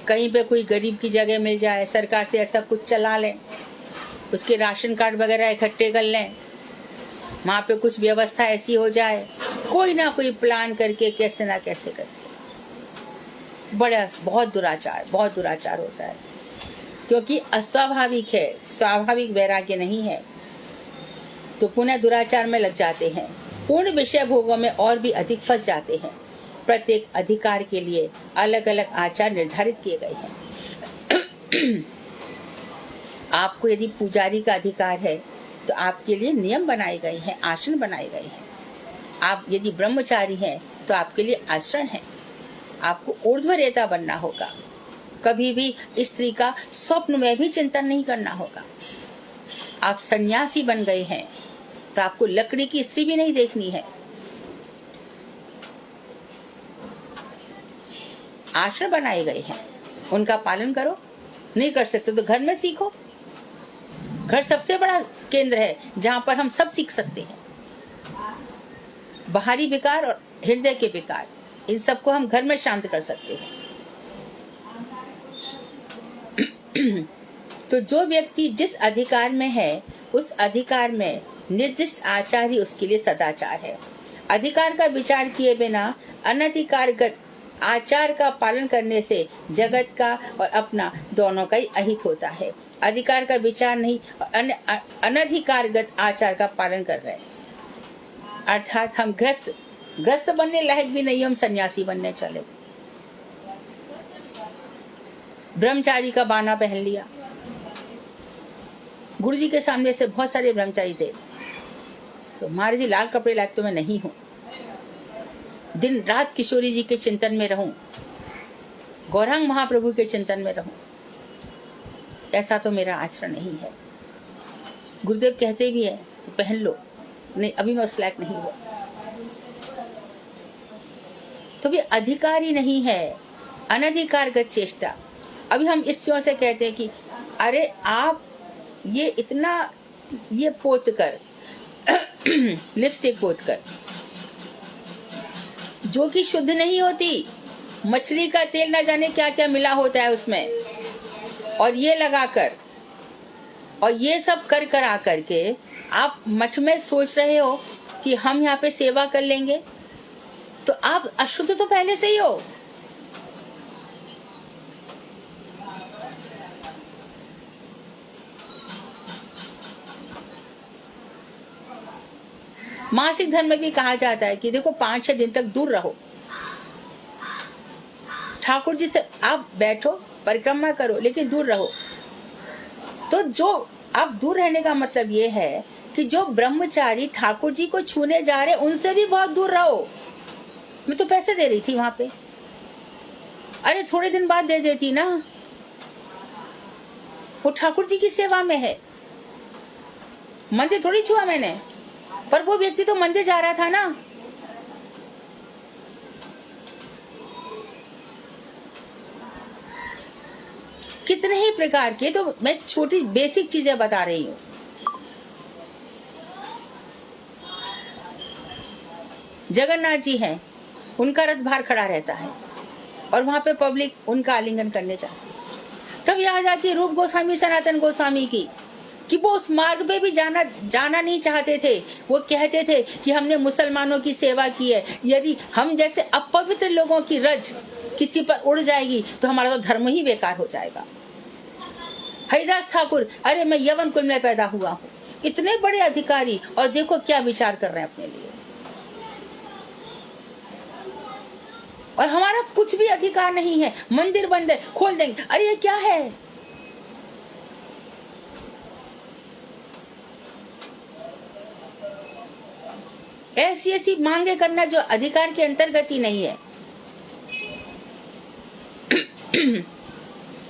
कहीं पे कोई गरीब की जगह मिल जाए, सरकार से ऐसा कुछ चला लें, उसके राशन कार्ड वगैरह इकट्ठे कर लें, वहां पे कुछ व्यवस्था ऐसी हो जाए, कोई ना कोई प्लान करके कैसे ना कैसे करके। बहुत दुराचार होता है, क्योंकि अस्वाभाविक है, स्वाभाविक वैराग्य नहीं है। तो पुनः दुराचार में लग जाते हैं, पूर्ण विषय भोगों में और भी अधिक फंस जाते हैं। प्रत्येक अधिकार के लिए अलग अलग आचार निर्धारित किए गए हैं। आपको यदि पुजारी का अधिकार है तो आपके लिए नियम बनाए गए हैं, आसन बनाए गए हैं। आप यदि ब्रह्मचारी हैं तो आपके लिए आचरण है। आपको ऊर्ध्वरेता बनना होगा, कभी भी स्त्री का स्वप्न में भी चिंतन नहीं करना होगा। आप सन्यासी बन गए हैं तो आपको लकड़ी की स्त्री भी नहीं देखनी है। आश्रम बनाए गए हैं, उनका पालन करो। नहीं कर सकते तो घर में सीखो। घर सबसे बड़ा केंद्र है जहां पर हम सब सीख सकते हैं। बाहरी विकार और हृदय के विकार, इन सबको हम घर में शांत कर सकते हैं। तो जो व्यक्ति जिस अधिकार में है, उस अधिकार में निर्दिष्ट आचार ही उसके लिए सदाचार है। अधिकार का विचार किए बिना अनधिकारगत आचार का पालन करने से जगत का और अपना दोनों का ही अहित होता है। अधिकार का विचार नहीं, अनधिकारगत आचार का पालन कर रहे हैं, अर्थात हम ग्रस्त बनने लायक भी नहीं, हम सन्यासी बनने चले। ब्रह्मचारी का बाना पहन लिया। गुरुजी के सामने से बहुत सारे ब्रह्मचारी थे, तो महाराज जी लाल कपड़े लायक तो मैं नहीं हूँ, दिन रात किशोरी जी के चिंतन में रहूं, गौरांग महाप्रभु के चिंतन में रहूं, ऐसा तो मेरा आचरण नहीं है। गुरुदेव कहते भी है तो पहन लो, नहीं अभी मैं उस लायक नहीं हूँ। तो भी अधिकार ही नहीं है, अनधिकारगत चेष्टा। अभी हम इस चीजों से कहते हैं कि अरे आप ये इतना ये पोत कर लिपस्टिक पोत कर, जो कि शुद्ध नहीं होती, मछली का तेल ना जाने क्या क्या मिला होता है उसमें, और ये लगाकर और ये सब कर कर आकर के आप मठ में सोच रहे हो कि हम यहाँ पे सेवा कर लेंगे, तो आप अशुद्ध तो पहले से ही हो। मासिक धर्म में भी कहा जाता है कि देखो 5-6 दिन तक दूर रहो, ठाकुर जी से आप बैठो, परिक्रमा करो, लेकिन दूर रहो। तो जो आप दूर रहने का मतलब ये है कि जो ब्रह्मचारी ठाकुर जी को छूने जा रहे उनसे भी बहुत दूर रहो। मैं तो पैसे दे रही थी वहां पे, अरे थोड़े दिन बाद दे देती ना, वो ठाकुर जी की सेवा में है। मंदिर थोड़ी छुआ मैंने, पर वो व्यक्ति तो मंदिर जा रहा था ना। कितने ही प्रकार के, तो मैं छोटी बेसिक चीजें बता रही हूँ। जगन्नाथ जी हैं, उनका रथ बाहर खड़ा रहता है और वहां पे पब्लिक उनका आलिंगन करने जाती है। तब याद आती है रूप गोस्वामी सनातन गोस्वामी की, कि वो उस मार्ग पे भी जाना नहीं चाहते थे। वो कहते थे कि हमने मुसलमानों की सेवा की है, यदि हम जैसे अपवित्र लोगों की रज किसी पर उड़ जाएगी तो हमारा तो धर्म ही बेकार हो जाएगा। हरिदास ठाकुर, अरे मैं यवन कुल में पैदा हुआ हूँ, इतने बड़े अधिकारी, और देखो क्या विचार कर रहे हैं अपने लिए, और हमारा कुछ भी अधिकार नहीं है। मंदिर बंद है, खोल देंगे, अरे ये क्या है। ऐसी ऐसी मांगे करना जो अधिकार के अंतर्गत ही नहीं है।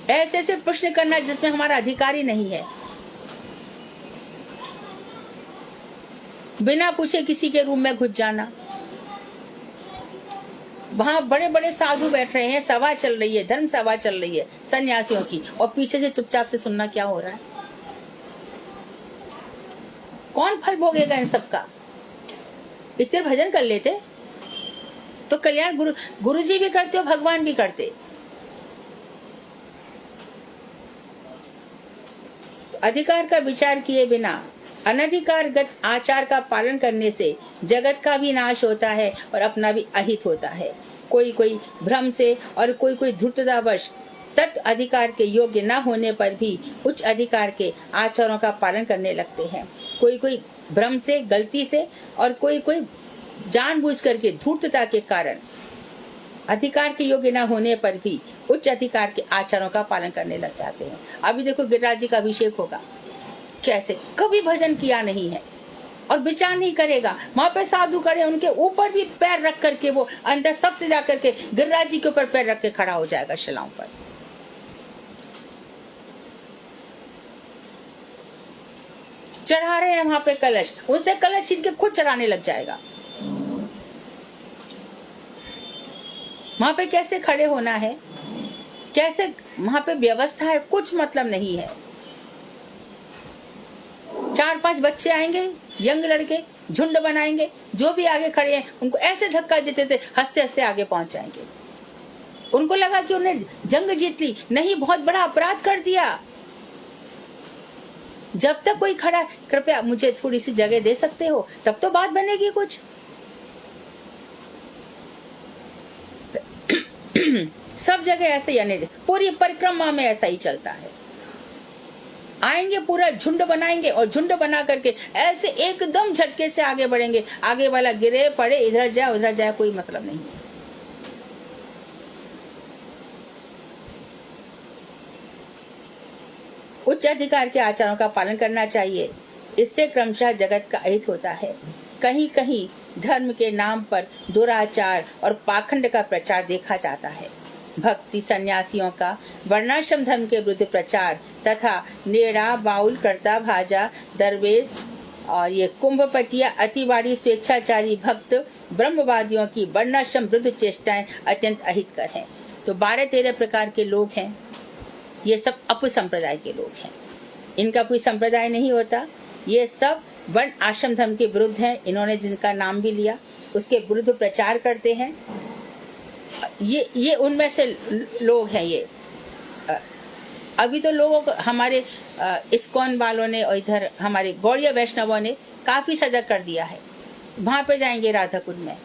ऐसे ऐसे प्रश्न करना जिसमें हमारा अधिकार ही नहीं है। बिना पूछे किसी के रूम में घुस जाना। वहां बड़े बड़े साधु बैठ रहे हैं, सभा चल रही है, धर्म सभा चल रही है सन्यासियों की, और पीछे से चुपचाप से सुनना क्या हो रहा है। कौन फल भोगेगा इन सब का। इतने भजन कर लेते तो कल्याण गुरु जी भी करते हो, भगवान भी करते। अधिकार का विचार किए बिना अनधिकारगत आचार का पालन करने से जगत का भी नाश होता है और अपना भी अहित होता है। कोई कोई भ्रम से और कोई कोई धूर्ततावश तत् अधिकार के योग्य न होने पर भी उच्च अधिकार के आचारों का पालन करने लगते हैं। कोई कोई भ्रम से, गलती से, और कोई कोई जानबूझ करके धूर्तता के कारण अधिकार के योग्य न होने पर भी उच्च अधिकार के आचारों का पालन करने लग जाते हैं। अभी देखो गिरिराज जी का अभिषेक होगा, कैसे कभी भजन किया नहीं है और विचार नहीं करेगा। वहां पे साधु खड़े, उनके ऊपर भी पैर रख करके वो अंदर सबसे जाकर के गिरिराज जी के ऊपर पैर रख के खड़ा हो जाएगा शिलाओं पर। चढ़ा रहे हैं वहां पे कलश, उनसे कलश छीन के खुद चढ़ाने लग जाएगा। वहां पे कैसे खड़े होना है, कैसे वहां पे व्यवस्था है, कुछ मतलब नहीं है। 4-5 बच्चे आएंगे, यंग लड़के, झुंड बनाएंगे, जो भी आगे खड़े हैं उनको ऐसे धक्का देते थे, हंसते हंसते आगे पहुंच जाएंगे। उनको लगा कि उन्हें जंग जीत ली, नहीं, बहुत बड़ा अपराध कर दिया। जब तक कोई खड़ा, कृपया मुझे थोड़ी सी जगह दे सकते हो, तब तो बात बनेगी कुछ। सब जगह ऐसे, यानी पूरी परिक्रमा में ऐसा ही चलता है। आएंगे, पूरा झुंड बनाएंगे और झुंड बना करके ऐसे एकदम झटके से आगे बढ़ेंगे। आगे वाला गिरे पड़े, इधर जाए उधर जाए, कोई मतलब नहीं है। उच्च अधिकार के आचारों का पालन करना चाहिए। इससे क्रमशः जगत का अहित होता है। कहीं कहीं धर्म के नाम पर दुराचार और पाखंड का प्रचार देखा जाता है। भक्ति सन्यासियों का वर्णाश्रम धर्म के विरुद्ध प्रचार तथा नेड़ा, बाउल, कर्ता, भाजा, दरवेश और ये कुंभपटिया, अतिवादी, स्वेच्छाचारी भक्त ब्रह्मवादियों की वर्णाश्रम विरुद्ध चेष्टाएं अत्यंत अहितकर हैं। तो 12-13 प्रकार के लोग हैं। ये सब अपसंप्रदाय के लोग हैं, इनका कोई संप्रदाय नहीं होता। ये सब वर्ण आश्रम धर्म के विरुद्ध हैं। इन्होंने जिनका नाम भी लिया उसके विरुद्ध प्रचार करते हैं। ये उनमें से लोग हैं। ये अभी तो लोगों को हमारे इस्कॉन वालों ने और इधर हमारे गौड़िया वैष्णवों ने काफी सजग कर दिया है। वहां पे जाएंगे राधा कुंड में,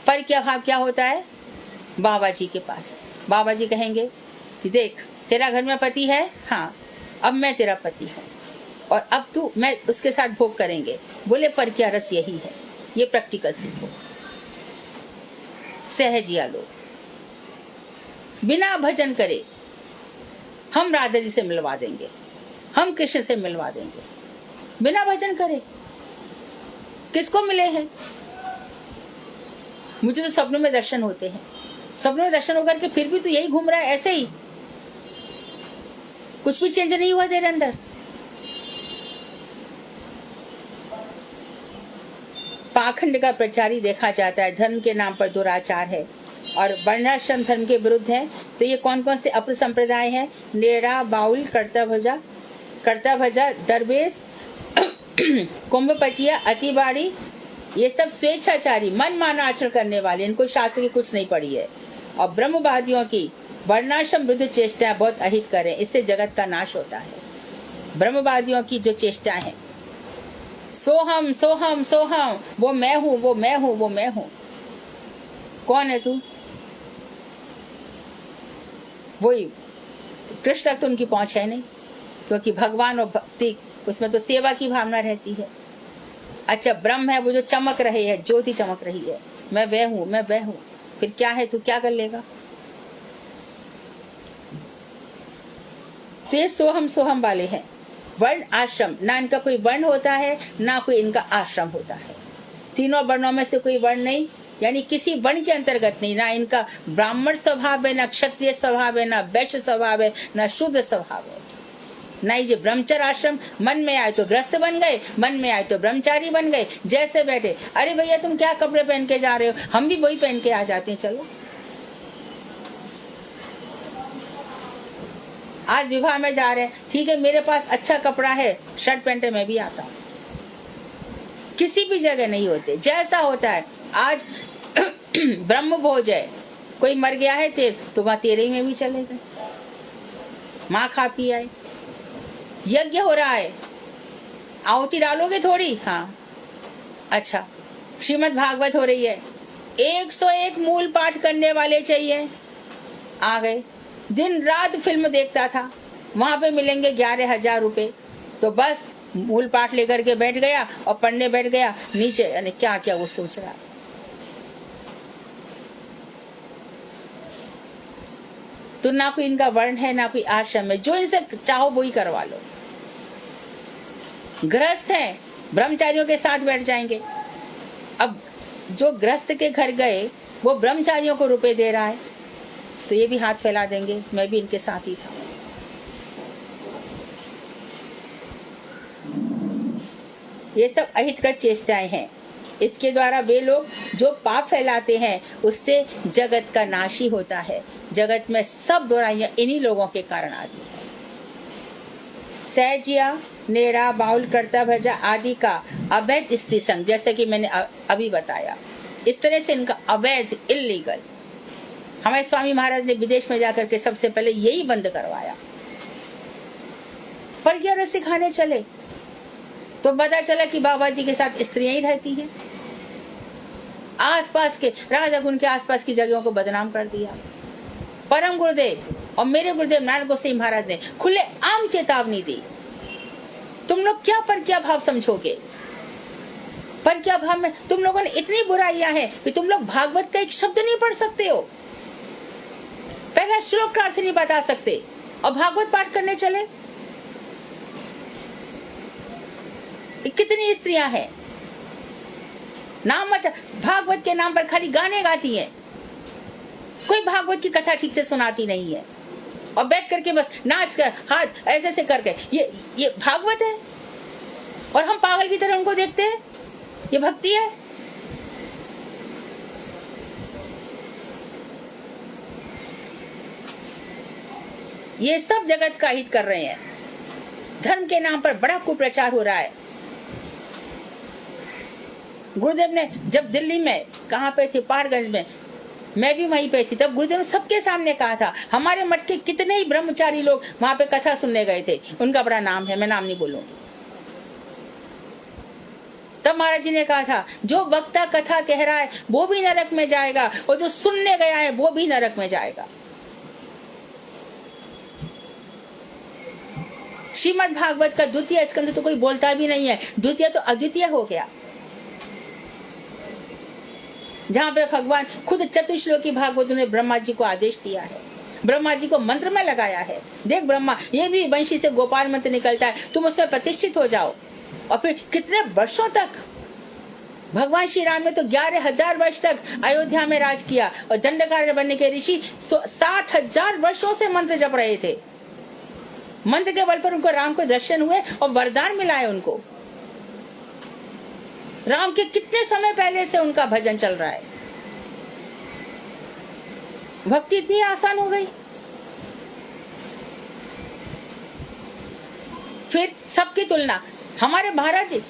पर क्या होता है, बाबा जी के पास बाबा जी कहेंगे कि देख, तेरा घर में पति है, हाँ, अब मैं तेरा पति हूँ और अब तू, मैं उसके साथ भोग करेंगे। बोले पर क्या रस यही है। ये प्रैक्टिकल सीखो। सहजिया लोग बिना भजन करे हम राधा जी से मिलवा देंगे, हम कृष्ण से मिलवा देंगे, बिना भजन करे। किसको मिले हैं? मुझे तो सपनों में दर्शन होते हैं। सपनों में दर्शन होकर के फिर भी तो यही घूम रहा है ऐसे ही, कुछ भी चेंज नहीं हुआ तेरे अंदर। पाखंड का प्रचारी देखा जाता है। धर्म के नाम पर दुराचार है और वर्णाश्रम धर्म के विरुद्ध है। तो ये कौन कौन से अपर संप्रदाय हैं? नेड़ा, बाउल, कर्ता भजा, दरवेश, कुंभपटिया, अतिवादी, ये सब स्वेच्छाचारी, मन माना आचरण करने वाले, इनको शास्त्र की कुछ नहीं पड़ी है। और ब्रह्मवादियों की वर्णाश्रम विरुद्ध चेष्टाएं बहुत अहित करें, इससे जगत का नाश होता है। ब्रह्मवादियों की जो चेष्टाएं हैं, सोहम सोहम सोहम, वो मैं हूं, वो मैं हूं, वो मैं हूं। कौन है तू? वही कृष्ण तक तो उनकी पहुंच है नहीं, क्योंकि भगवान और भक्ति उसमें तो सेवा की भावना रहती है। अच्छा, ब्रह्म है वो जो चमक रही है, ज्योति चमक रही है, मैं वह हूं, मैं वह हूं। फिर क्या है, तू क्या कर लेगा? तो ये सोहम सोहम वाले हैं। वर्ण आश्रम, ना इनका कोई वर्ण होता है ना कोई इनका आश्रम होता है। तीनों वर्णों में से कोई वर्ण नहीं, यानी किसी वर्ण के अंतर्गत नहीं। ना इनका ब्राह्मण स्वभाव है, ना क्षत्रिय स्वभाव है, ना वैश्य स्वभाव है, ना शूद्र स्वभाव है। ना ये ब्रह्मचर्य आश्रम, मन में आए तो ग्रस्त बन गए, मन में आए तो ब्रह्मचारी बन गए। जैसे बैठे, अरे भैया तुम क्या कपड़े पहन के जा रहे हो, हम भी वही पहन के आ जाते हैं, चलो। आज विवाह में जा रहे हैं, ठीक है, मेरे पास अच्छा कपड़ा है, शर्ट पहनते मैं भी आता हूँ। किसी भी जगह नहीं होते, जैसा होता है। आज ब्रह्म भोज है, कोई मर गया है तो वहां तेरे में भी चले गए, माँ खा पी आए। यज्ञ हो रहा है, आहुति डालोगे थोड़ी, हाँ, अच्छा। श्रीमद् भागवत हो रही है, 101 मूल पाठ करने वाले चाहिए, आ गए। दिन रात फिल्म देखता था, वहां पे मिलेंगे 11,000 रुपए, तो बस मूल पाठ लेकर के बैठ गया और पढ़ने बैठ गया। नीचे यानी क्या क्या वो सोच रहा। तो ना कोई इनका वर्ण है ना कोई आश्रम है, जो इनसे चाहो वो ही करवा लो। गृहस्थ हैं, ब्रह्मचारियों के साथ बैठ जाएंगे। अब जो गृहस्थ के घर गए वो ब्रह्मचारियों को रुपए दे रहा है, तो ये भी हाथ फैला देंगे, मैं भी इनके साथ ही था। ये सब अहितकर चेष्टाएं हैं। इसके द्वारा वे लोग जो पाप फैलाते हैं उससे जगत का नाश ही होता है। जगत में सब बुराइयां इन्हीं लोगों के कारण आती है। सहजिया, नेड़ा, बाउल, कर्ता भजा आदि का अवैध स्त्री संग, जैसे कि मैंने अभी बताया, इस तरह से इनका अवैध, इल्लीगल, हमारे स्वामी महाराज ने विदेश में जाकर के सबसे पहले यही बंद करवाया। पर क्या सिखाने चले तो पता चला कि बाबा जी के साथ स्त्रियां ही रहती हैं। आसपास के राधा कुंड के आसपास की जगहों को बदनाम कर दिया। परम गुरुदेव और मेरे गुरुदेव नारायण गोसाई महाराज ने खुले आम चेतावनी दी, तुम लोग क्या पर क्या भाव समझोगे, पर क्या भाव में तुम लोगों ने इतनी बुराइयां हैं कि तुम लोग भागवत का एक शब्द नहीं पढ़ सकते हो, पहला श्लोक का अर्थ नहीं बता सकते और भागवत पाठ करने चले। कितनी स्त्रियां हैं नाम भागवत के नाम पर खाली गाने गाती हैं, कोई भागवत की कथा ठीक से सुनाती नहीं है और बैठ करके बस नाच कर हाथ ऐसे ऐसे करके ये भागवत है और हम पागल की तरह उनको देखते हैं, ये भक्ति है। ये सब जगत का हित कर रहे हैं, धर्म के नाम पर बड़ा कुप्रचार हो रहा है। गुरुदेव ने जब दिल्ली में कहाँ पे थे, पारगंज में, मैं भी वहीं पे थी, तब गुरुदेव ने सबके सामने कहा था, हमारे मठ के कितने ही ब्रह्मचारी लोग वहां पे कथा सुनने गए थे, उनका बड़ा नाम है, मैं नाम नहीं बोलूंगी। तब महाराज जी ने कहा था, जो वक्ता कथा कह रहा है वो भी नरक में जाएगा और जो सुनने गया है वो भी नरक में जाएगा। श्रीमद् भागवत का द्वितीय स्कंद तो कोई बोलता भी नहीं है, द्वितीय तो अद्वितीय हो गया, जहाँ पे भगवान खुद चतुश्लोकी भागवत ने ब्रह्मा जी को आदेश दिया है, ब्रह्मा जी को मंत्र में लगाया है। देख ब्रह्मा, ये भी वंशी से गोपाल मंत्र निकलता है, तुम उसमें प्रतिष्ठित हो जाओ। और फिर कितने वर्षों तक भगवान श्री राम ने तो 11,000 वर्ष तक अयोध्या में राज किया और दंडकारण्य बनने के ऋषि 60,000 वर्षों से मंत्र जप रहे थे। मंत्र के बल पर उनको राम को दर्शन हुए और वरदान मिला है उनको। राम के कितने समय पहले से उनका भजन चल रहा है। भक्ति इतनी आसान हो गई। फिर सबकी तुलना हमारे महाराज जी,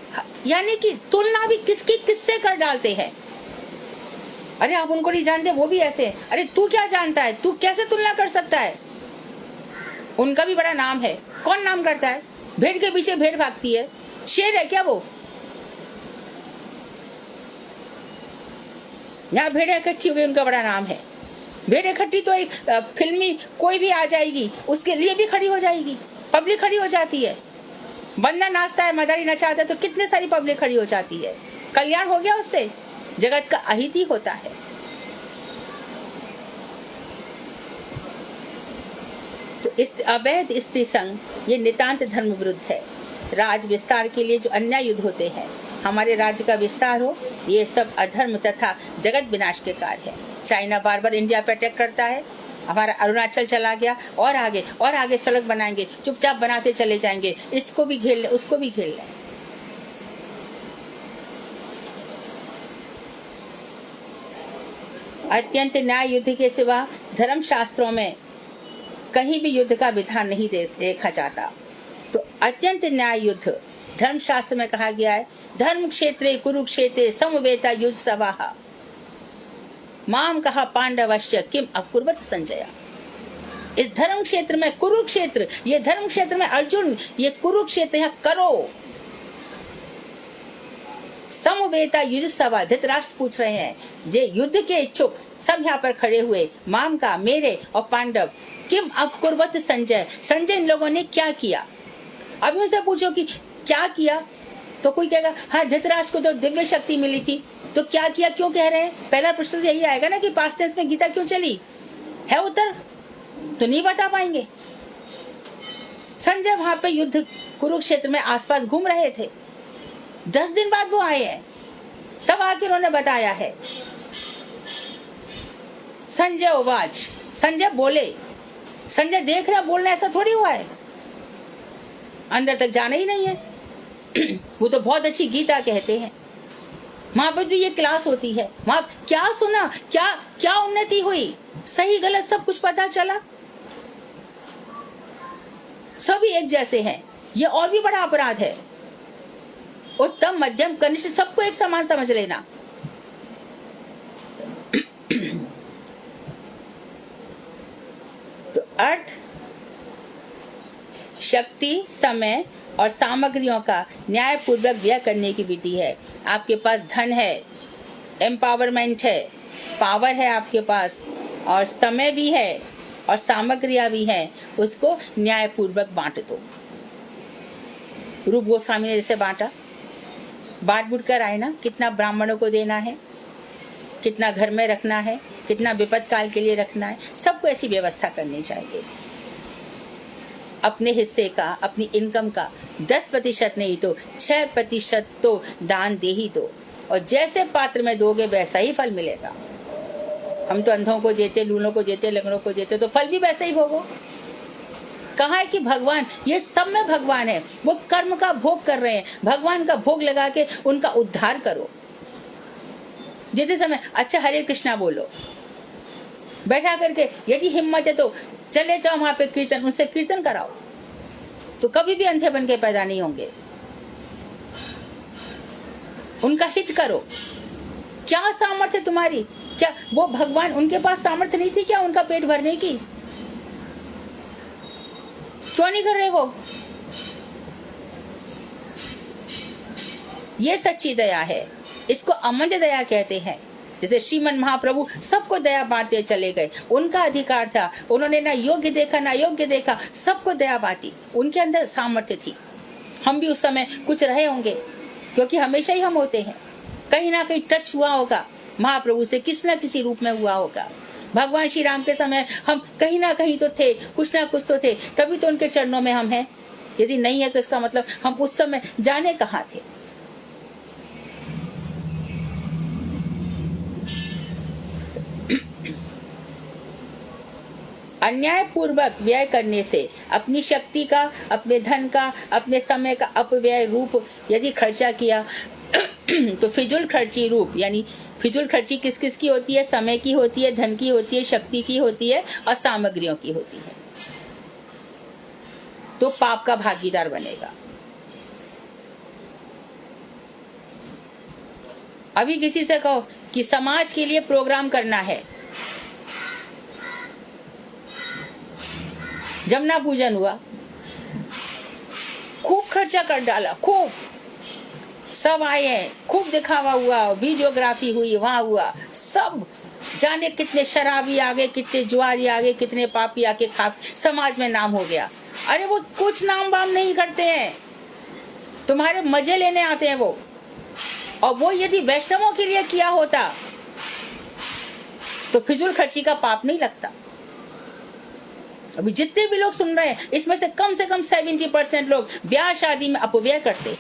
यानी कि तुलना भी किसकी किससे कर डालते हैं। अरे आप उनको नहीं जानते, वो भी ऐसे हैं। अरे तू क्या जानता है, तू कैसे तुलना कर सकता है। उनका भी बड़ा नाम है, कौन नाम करता है, भेड़ के पीछे भेड़ भागती है, शेर है क्या वो। यहाँ भेड़ें इकट्ठी हो गई, उनका बड़ा नाम है। भेड़ इकट्ठी तो एक फिल्मी कोई भी आ जाएगी, उसके लिए भी खड़ी हो जाएगी, पब्लिक खड़ी हो जाती है। बंदा नाचता है, मदारी नचाता है तो कितने सारी पब्लिक खड़ी हो जाती है। कल्याण हो गया उससे, जगत का अहित ही होता है। तो इस अवैध स्त्री संग ये नितांत धर्म विरुद्ध है। राज विस्तार के लिए जो अन्याय युद्ध होते हैं, हमारे राज्य का विस्तार हो, ये सब अधर्म तथा जगत विनाश के कार्य है। चाइना बार बार इंडिया पे अटैक करता है, हमारा अरुणाचल चला गया और आगे सड़क बनाएंगे, चुपचाप बनाते चले जाएंगे, इसको भी घेर ले, उसको भी घेर ले। अत्यंत न्याय युद्ध के सिवा धर्म शास्त्रों में कहीं भी युद्ध का विधान नहीं देखा जाता। तो अत्यंत न्याय युद्ध धर्म शास्त्र में कहा गया है, धर्म क्षेत्रे कुरुक्षेत्रे समवेता युद्ध सवाहा माम कहा पांडवश्च किम अकुर्वत संजय। इस धर्म क्षेत्र में कुरुक्षेत्र, ये धर्म क्षेत्र में अर्जुन, ये कुरुक्षेत्र यहाँ करो। समवेता युद्ध सभा, धृतराष्ट्र पूछ रहे हैं, जे युद्ध के इच्छुक सब यहाँ पर खड़े हुए, माम का, मेरे और पांडव, किम अकुर्वत संजय, संजय इन लोगों ने क्या किया। अभी उनसे पूछो कि क्या किया, तो कोई कहेगा हाँ धृतराष्ट्र को तो दिव्य शक्ति मिली थी, तो क्या किया क्यों कह रहे हैं। पहला प्रश्न यही आएगा ना कि पास्ट टेंस में गीता क्यों चली है, उत्तर तो नहीं बता पाएंगे। संजय वहां पे युद्ध कुरुक्षेत्र में आसपास घूम रहे थे, 10 दिन बाद वो आए हैं, तब आके उन्होंने बताया है। संजय उवाच, संजय बोले, संजय देख रहा बोलना ऐसा थोड़ी हुआ है, अंदर तक जाना ही नहीं है। वो तो बहुत अच्छी गीता कहते हैं, वहां पर भी ये क्लास होती है, वहां क्या सुना, क्या उन्नति हुई, सही गलत सब कुछ पता चला, सभी एक जैसे हैं। ये और भी बड़ा अपराध है। उत्तम, मध्यम, कनिष्ठ सबको एक समान समझ लेना। तो अर्थ, शक्ति, समय और सामग्रियों का न्यायपूर्वक व्यय करने की विधि है। आपके पास धन है, एम्पावरमेंट है, पावर है आपके पास, और समय भी है और सामग्रियां भी हैं, उसको न्यायपूर्वक बांट दो। रूप गोस्वामी ने जैसे बांटा, बांट कर आए ना, कितना ब्राह्मणों को देना है, कितना घर में रखना है, कितना विपद काल के लिए रखना है, सबको ऐसी व्यवस्था करनी चाहिए। अपने हिस्से का, अपनी इनकम का 10% नहीं तो 6% तो दान दे ही दो, और जैसे पात्र में दोगे वैसा ही फल मिलेगा। हम तो अंधों को देते, लूलों को देते, लंगड़ों को देते, तो फल भी वैसे ही भोगो। कहा है कि भगवान, ये सब में भगवान है, वो कर्म का भोग कर रहे हैं, भगवान का भोग लगा के उनका उद्धार करो। देते समय अच्छा हरे कृष्णा बोलो, बैठा करके यदि हिम्मत है तो चले जाओ वहां पे कीर्तन, उनसे कीर्तन कराओ, तो कभी भी अंधे बन के पैदा नहीं होंगे। उनका हित करो। क्या सामर्थ्य तुम्हारी, क्या वो भगवान, उनके पास सामर्थ्य नहीं थी क्या उनका पेट भरने की? क्यों नहीं कर रहे वो? ये सच्ची दया है, इसको अमंद दया कहते हैं। जैसे श्रीमन महाप्रभु सबको दया बांटते चले गए, उनका अधिकार था, उन्होंने ना योग्य देखा ना योग्य देखा, सबको दया बांटी, उनके अंदर सामर्थ्य थी। हम भी उस समय कुछ रहे होंगे, क्योंकि हमेशा ही हम होते हैं, कहीं ना कहीं टच हुआ होगा महाप्रभु से, किसी न किसी रूप में हुआ होगा। भगवान श्री राम के समय हम कहीं ना कहीं तो थे, कुछ ना कुछ तो थे, तभी तो उनके चरणों में हम हैं। यदि नहीं है तो इसका मतलब हम उस समय जाने कहाँ थे। अन्याय पूर्वक व्यय करने से अपनी शक्ति का, अपने धन का, अपने समय का अपव्यय रूप यदि खर्चा किया तो फिजूल खर्ची रूप, यानी फिजूल खर्ची किस किस की होती है? समय की होती है, धन की होती है, शक्ति की होती है और सामग्रियों की होती है। तो पाप का भागीदार बनेगा। अभी किसी से कहो कि समाज के लिए प्रोग्राम करना है, जमुना पूजन हुआ, खूब खर्चा कर डाला, खूब सब आए हैं, खूब दिखावा हुआ, वीडियोग्राफी हुई, वहां हुआ, सब जाने कितने शराबी आ गए, कितने जुआरी आ गए, कितने पापी आके खा, समाज में नाम हो गया। अरे वो कुछ नाम वाम नहीं करते हैं, तुम्हारे मजे लेने आते हैं वो। और वो यदि वैष्णवों के लिए किया होता तो फिजूल खर्ची का पाप नहीं लगता। अभी जितने भी लोग सुन रहे हैं, इसमें से कम 70% लोग ब्याह शादी में अपव्यय करते हैं।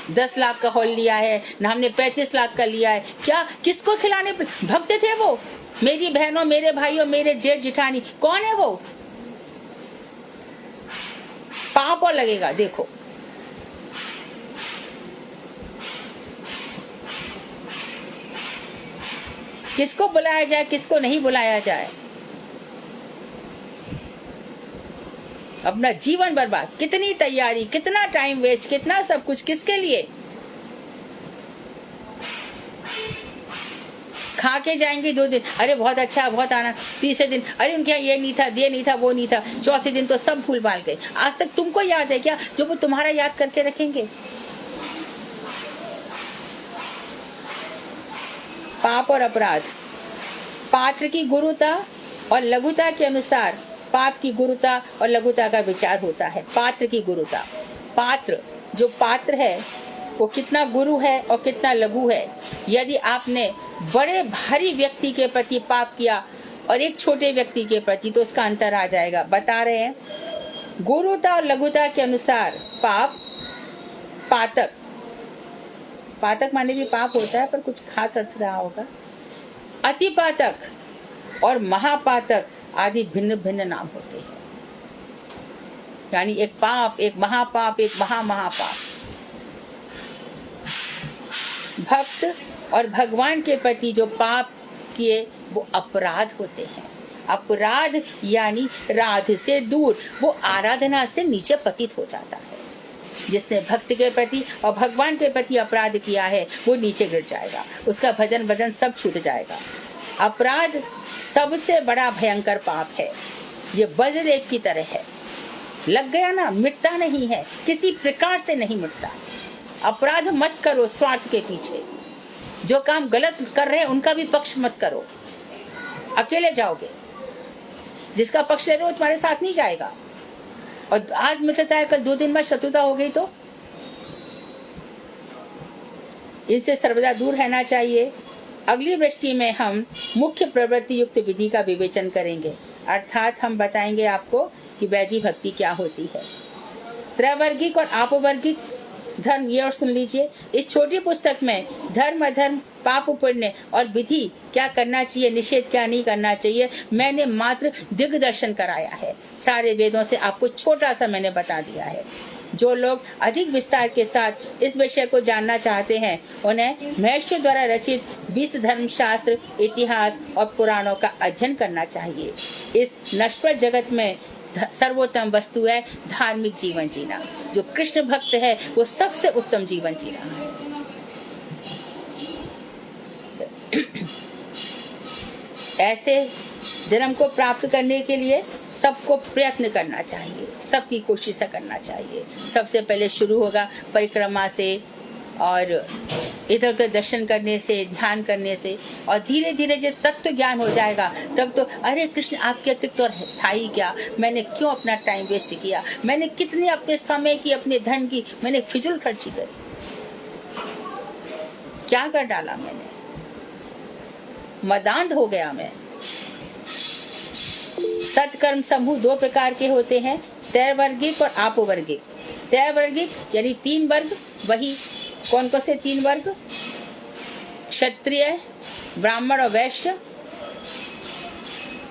10 लाख का हॉल लिया है ना, हमने 35 लाख का लिया है, क्या किसको खिलाने? भक्त थे वो, मेरी बहनों, मेरे भाइयों, मेरे जेठ जिठानी, कौन है वो? पाप और लगेगा। देखो किसको बुलाया जाए, किसको नहीं बुलाया जाए, अपना जीवन बर्बाद, कितनी तैयारी, कितना टाइम वेस्ट, कितना सब कुछ, किसके लिए? खा के जाएंगे 2 दिन, अरे बहुत अच्छा, बहुत आना, तीसरे दिन अरे उनके यहाँ ये नहीं था, ये नहीं था, वो नहीं था, चौथे दिन तो सब भूल भाल गए। आज तक तुमको याद है क्या जो वो तुम्हारा याद करके रखेंगे? पाप और अपराध। पात्र की गुरुता और लघुता के अनुसार पाप की गुरुता और लघुता का विचार होता है। पात्र की गुरुता, पात्र जो पात्र है वो कितना गुरु है और कितना लघु है। यदि आपने बड़े भारी व्यक्ति के प्रति पाप किया और एक छोटे व्यक्ति के प्रति, तो उसका अंतर आ जाएगा। बता रहे हैं गुरुता और लघुता के अनुसार पाप, पातक, पातक माने भी पाप होता है पर कुछ खास अर्थ रहा होगा, अतिपातक और महापातक आदि भिन्न भिन्न नाम होते हैं। यानी एक पाप, एक महापाप, एक महापाप। भक्त और भगवान के प्रति जो पाप किए वो अपराध होते हैं। अपराध यानी राध से दूर, वो आराधना से नीचे पतित हो जाता है। जिसने भक्त के प्रति और भगवान के प्रति अपराध किया है वो नीचे गिर जाएगा, उसका भजन भजन सब छूट जाएगा। अपराध सबसे बड़ा भयंकर पाप है, ये वज्रलेप की तरह है, लग गया ना मिटता नहीं है, किसी प्रकार से नहीं मिटता। अपराध मत करो स्वार्थ के पीछे, जो काम गलत कर रहे हैं उनका भी पक्ष मत करो, अकेले जाओगे, जिसका पक्ष ले रहे हो तुम्हारे साथ नहीं जाएगा। और आज मित्रता है, कल 2 दिन बाद शत्रुता हो गई तो इनसे सर्वदा दूर रहना चाहिए। अगली वृष्टि में हम मुख्य प्रवृत्ति युक्त विधि का विवेचन करेंगे, अर्थात हम बताएंगे आपको कि वैधि भक्ति क्या होती है। त्रैवर्गिक और आपवर्गिक धर्म, ये और सुन लीजिए। इस छोटी पुस्तक में धर्म अधर्म, पाप पुण्य और विधि क्या करना चाहिए, निषेध क्या नहीं करना चाहिए, मैंने मात्र दिग्दर्शन कराया है। सारे वेदों से आपको छोटा सा मैंने बता दिया है। जो लोग अधिक विस्तार के साथ इस विषय को जानना चाहते हैं उन्हें महर्षियों द्वारा रचित 20 धर्मशास्त्र, इतिहास और पुराणों का अध्ययन करना चाहिए। इस नश्वर जगत में सर्वोत्तम वस्तु है धार्मिक जीवन जीना। जो कृष्ण भक्त है वो सबसे उत्तम जीवन जी रहा है। ऐसे जन्म को प्राप्त करने के लिए सबको प्रयत्न करना चाहिए, सबकी कोशिश करना चाहिए। सबसे पहले शुरू होगा परिक्रमा से और इधर उधर दर्शन करने से, ध्यान करने से, और धीरे धीरे जब तत्व ज्ञान हो जाएगा तब तो अरे कृष्ण आपके अतिरिक्त तो था ही क्या, मैंने क्यों अपना टाइम वेस्ट किया, मैंने कितने अपने समय की, अपने धन की मैंने फिजूल खर्ची करी, क्या कर डाला मैंने, मदांध हो गया मैं। सत्कर्म समूह 2 प्रकार के होते हैं, त्रैवर्गिक और आपवर्गिक। त्रैवर्गिक यानी 3 वर्ग, वही कौन कौन से 3 वर्ग, क्षत्रिय, ब्राह्मण और वैश्य,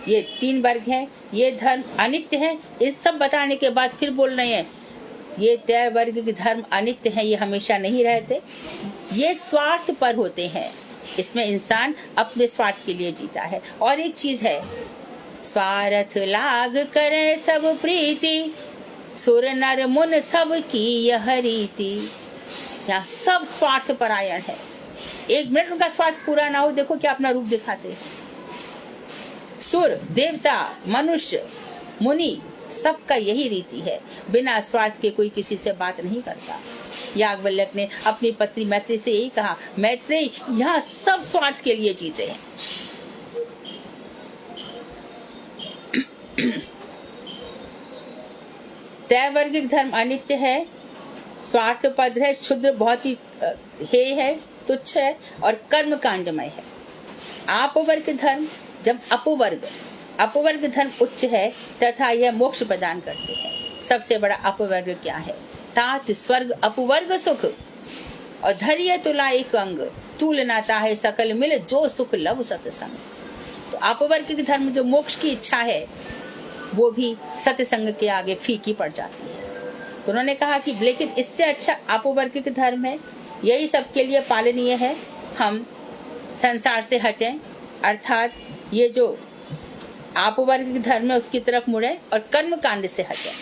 ये 3 वर्ग हैं। ये धर्म अनित्य है, इस सब बताने के बाद फिर बोल रहे हैं ये त्रैवर्गिक धर्म अनित्य है, ये हमेशा नहीं रहते, ये स्वार्थ पर होते हैं। इसमें इंसान अपने स्वार्थ के लिए जीता है। और एक चीज है, स्वार्थ लाग करे सब प्रीति, सुर नर मुन सब की यह रीति। यहाँ सब स्वार्थ परायण है, 1 मिनट उनका स्वार्थ पूरा ना हो, देखो क्या अपना रूप दिखाते हैं। सुर, देवता, मनुष्य, मुनि, सबका यही रीति है, बिना स्वार्थ के कोई किसी से बात नहीं करता। याज्ञवल्क्य ने अपनी पत्नी मैत्री से यही कहा, मैत्रेयी यहाँ सब स्वार्थ के लिए जीते हैं। त्रैवर्गिक धर्म अनित्य है, स्वार्थ पद है, क्षुद्र बहुत ही हे है, तुच्छ है और कर्म कांडमय है। आपवर्ग धर्म, जब अपवर्ग धर्म उच्च है तथा यह मोक्ष प्रदान करते हैं। सबसे बड़ा अपवर्ग क्या है, तात स्वर्ग अपवर्ग सुख, और धैर्य तुला एक अंग, तुलनाता है सकल मिल जो सुख लव सत्संग। तो अपवर्ग धर्म जो मोक्ष की इच्छा है वो भी सत्संग के आगे फीकी पड़ जाती है। तो उन्होंने कहा कि लेकिन इससे अच्छा अपवर्गिक धर्म है, यही सबके लिए पालनीय है। हम संसार से हटें, अर्थात ये जो अपवर्गिक धर्म है उसकी तरफ मुड़े और कर्म कांड से हटें,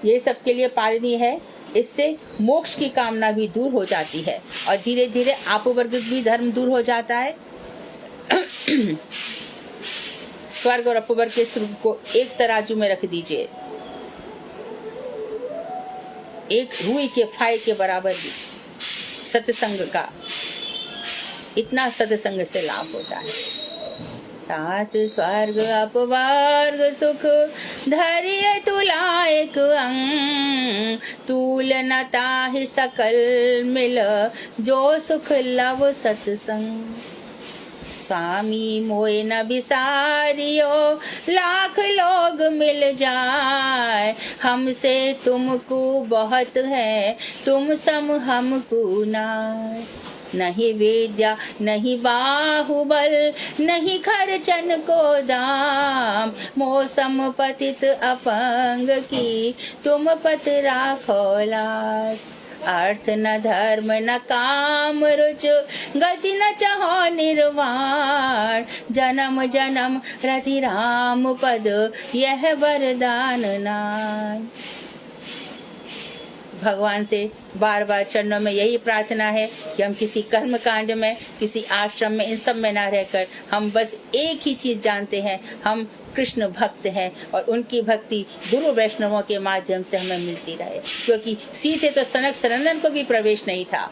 ये सबके लिए पालनीय है। इससे मोक्ष की कामना भी दूर हो जाती है और धीरे धीरे अपवर्गिक भी धर्म दूर हो जाता है। स्वर्ग और अपवर्ग के स्वरूप को एक तराजू में रख दीजिए, एक रुई के फाये के बराबर भी सत्संग का, इतना सत्संग से लाभ होता है। तात स्वर्ग अपवर्ग सुख, धैर्य तुला एक अंग, तुलनता ही सकल मिल जो सुख लव सत्संग। स्वामी मोए न बिसारियो, लाख लोग मिल जाए, हमसे तुमको बहुत है, तुम सम हमको नाय। नहीं विद्या नहीं बाहुबल, नहीं खर्चन को दाम, मौसम पतित अपंग की, तुम पत राखो लाज। अर्थ न धर्म न काम रुच, गति न चाहो निर्वाण, जन्म जन्म रति राम पद, यह वरदान नान। भगवान से बार बार चरणों में यही प्रार्थना है कि हम किसी कर्म कांड में, किसी आश्रम में, इन सब में ना रहकर हम बस एक ही चीज जानते हैं, हम कृष्ण भक्त हैं और उनकी भक्ति गुरु वैष्णवों के माध्यम से हमें मिलती रहे। क्योंकि सीधे तो सनक सनंदन को भी प्रवेश नहीं था,